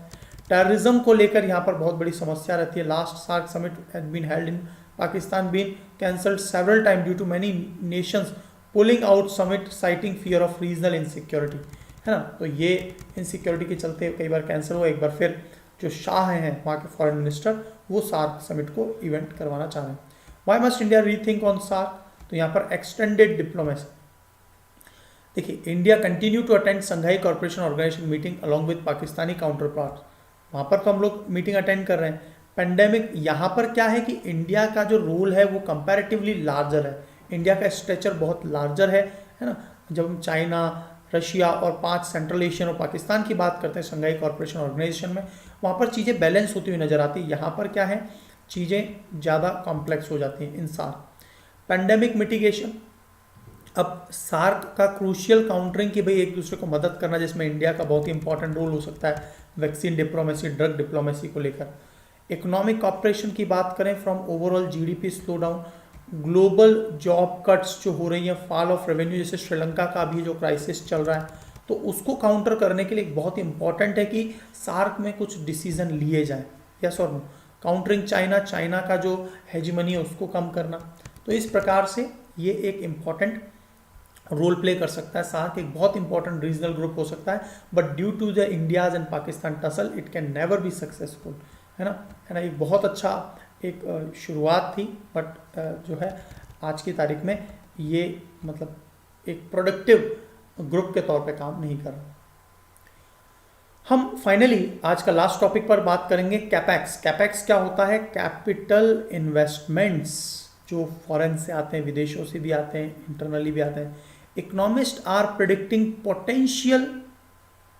टेररिज्म को लेकर यहाँ पर बहुत बड़ी समस्या रहती है। Last SAARC summit has been held in Pakistan been cancelled several time due to many nations pulling out summit citing fear of regional insecurity, है ना। तो ये इनसिक्योरिटी के चलते कई बार कैंसिल हुआ। एक बार फिर जो शाह हैं वहाँ के फॉरेन मिनिस्टर, वो सार्क समिट को इवेंट करवाना चाह रहे हैं। Why must India rethink on SAARC, तो यहाँ पर एक्सटेंडेड डिप्लोमेसी, देखिए, India continue to attend Shanghai corporation organisation meeting along with Pakistani counterparts, वहाँ पर तो हम लोग मीटिंग अटेंड कर रहे हैं। पेंडेमिक, यहाँ पर क्या है कि इंडिया का जो रोल है वो कंपैरेटिवली लार्जर है, इंडिया का स्ट्रेचर बहुत लार्जर है ना। जब हम चाइना, रशिया और 5 सेंट्रल एशियन और पाकिस्तान की बात करते हैं संघाई कॉर्पोरेशन ऑर्गेनाइजेशन में, वहाँ पर चीज़ें बैलेंस होती हुई नजर आती है। यहाँ पर क्या है, चीज़ें ज़्यादा कॉम्प्लेक्स हो जाती हैं इन सार्क। पेंडेमिक मिटिगेशन, अब सार्क का क्रूशियल काउंटरिंग कि भाई एक दूसरे को मदद करना, जिसमें इंडिया का बहुत ही इंपॉर्टेंट रोल हो सकता है, वैक्सीन डिप्लोमेसी, ड्रग डिप्लोमेसी को लेकर। इकोनॉमिक कॉपरेशन की बात करें, from overall GDP slow down, global job cuts जो हो रही हैं, फॉल ऑफ रेवेन्यू, जैसे श्रीलंका का अभी जो क्राइसिस चल रहा है, तो उसको काउंटर करने के लिए बहुत इंपॉर्टेंट है कि सार्क में कुछ डिसीजन लिए जाएं, यस और नो। काउंटरिंग चाइना, चाइना का जो हेजिमनी है उसको कम करना। तो इस प्रकार से ये एक इम्पॉर्टेंट रोल प्ले कर सकता है। सार्क एक बहुत इंपॉर्टेंट रीजनल ग्रुप हो सकता है, but due to the India's and Pakistan tussle it can never be successful, है ना। एक बहुत अच्छा एक शुरुआत थी, बट जो है आज की तारीख में ये मतलब एक प्रोडक्टिव ग्रुप के तौर पे काम नहीं कर रहा। हम फाइनली आज का लास्ट टॉपिक पर बात करेंगे, कैपेक्स। कैपेक्स क्या होता है? कैपिटल इन्वेस्टमेंट्स जो फॉरेन से आते हैं, विदेशों से भी आते हैं, इंटरनली भी आते हैं। Economist are predicting potential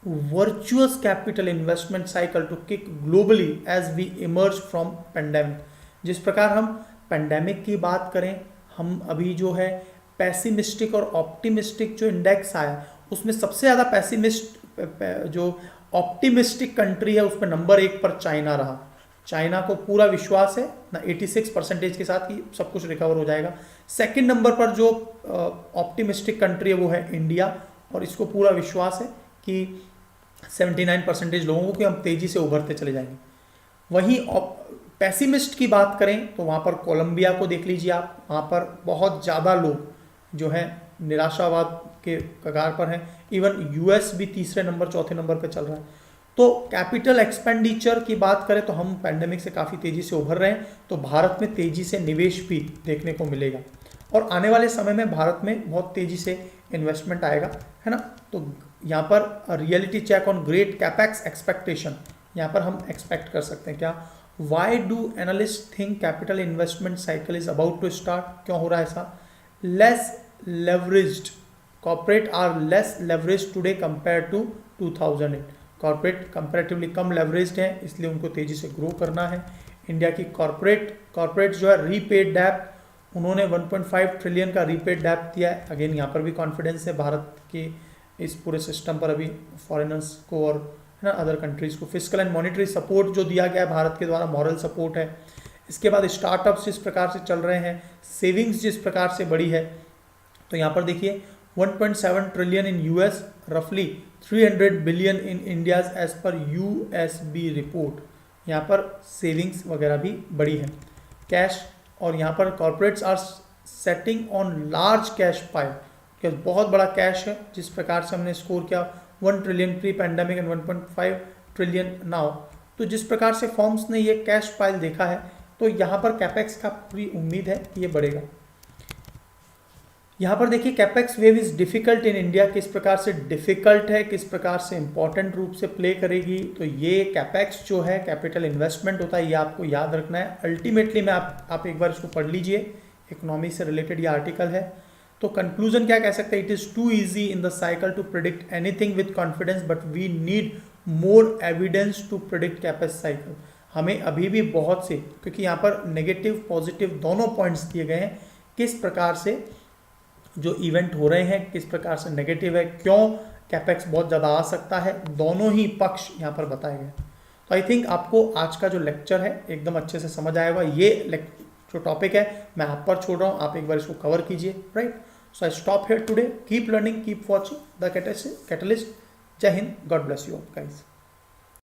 virtuous capital investment cycle to kick globally as we emerge from pandemic. जिस प्रकार हम पेंडेमिक की बात करें, हम अभी जो है पैसिमिस्टिक और ऑप्टिमिस्टिक जो इंडेक्स आया उसमें सबसे ज़्यादा जो ऑप्टिमिस्टिक कंट्री है उसमें नंबर 1 पर चाइना रहा। चाइना को पूरा विश्वास है ना 86% के साथ कि सब कुछ रिकवर हो जाएगा। सेकंड नंबर पर जो ऑप्टिमिस्टिक कंट्री है वो है इंडिया, और इसको पूरा विश्वास है कि 79% लोगों को कि हम तेज़ी से उभरते चले जाएंगे। वहीं पैसिमिस्ट की बात करें तो वहाँ पर कोलंबिया को देख लीजिए आप, वहाँ पर बहुत ज़्यादा लोग जो हैं निराशावाद के कगार पर हैं। इवन यूएस भी तीसरे नंबर चौथे नंबर पर चल रहा है। तो कैपिटल एक्सपेंडिचर की बात करें तो हम पैंडेमिक से काफ़ी तेज़ी से उभर रहे हैं, तो भारत में तेज़ी से निवेश भी देखने को मिलेगा और आने वाले समय में भारत में बहुत तेज़ी से इन्वेस्टमेंट आएगा, है ना। तो यहाँ पर reality check on great capex expectation, यहाँ पर हम एक्सपेक्ट कर सकते हैं क्या? Why do analyst think capital investment cycle is about to start? क्यों हो रहा है ऐसा? Less leveraged corporate are less leverage today compare to 2008। Corporate comparatively कम लेवरेज्ड हैं, इसलिए उनको तेज़ी से ग्रो करना है। इंडिया की कॉर्पोरेट जो है रीपेड डेब्ट, उन्होंने 1.5 ट्रिलियन का रीपेड डेब्ट दिया है। अगेन यहाँ पर भी कॉन्फिडेंस है भारत के इस पूरे सिस्टम पर। अभी फॉरेनर्स को और है ना अदर कंट्रीज़ को फिजिकल एंड मॉनेटरी सपोर्ट जो दिया गया है भारत के द्वारा, मॉरल सपोर्ट है। इसके बाद स्टार्टअप्स जिस प्रकार से चल रहे हैं, सेविंग्स जिस प्रकार से बढ़ी है, तो यहाँ पर देखिए 1.7 ट्रिलियन इन यूएस, रफली 300 billion in India's as per USB report. यहाँ पर सेविंग्स वगैरह भी बढ़ी है। कैश, और यहाँ पर corporates are sitting on large cash pile, क्योंकि बहुत बड़ा कैश है। जिस प्रकार से हमने स्कोर किया 1 trillion pre pandemic and 1.5 trillion now, तो जिस प्रकार से फॉर्म्स ने ये कैश पाइल देखा है, तो यहाँ पर कैपेक्स का पूरी उम्मीद है कि ये बढ़ेगा। यहाँ पर देखिए capex wave is difficult in India, किस प्रकार से डिफिकल्ट है, किस प्रकार से इंपॉर्टेंट रूप से प्ले करेगी। तो ये कैपेक्स जो है कैपिटल इन्वेस्टमेंट होता है, ये आपको याद रखना है। अल्टीमेटली में आप एक बार इसको पढ़ लीजिए, इकोनॉमी से रिलेटेड ये आर्टिकल है। तो कंक्लूजन क्या कह सकते हैं? It is too easy in the cycle to predict anything with confidence, but we need more evidence to predict capex cycle. हमें अभी भी बहुत से, क्योंकि यहाँ पर नेगेटिव पॉजिटिव दोनों पॉइंट्स दिए गए हैं, किस प्रकार से जो इवेंट हो रहे हैं, किस प्रकार से नेगेटिव है, क्यों कैपेक्स बहुत ज़्यादा आ सकता है, दोनों ही पक्ष यहाँ पर बताए गए। तो आई थिंक आपको आज का जो लेक्चर है एकदम अच्छे से समझ आएगा। ये जो टॉपिक है मैं आप पर छोड़ रहा हूँ, आप एक बार इसको कवर कीजिए, right. So I stop here today, keep learning, keep watching the catalyst. जय हिंद, गॉड ब्लेस यू गाइस।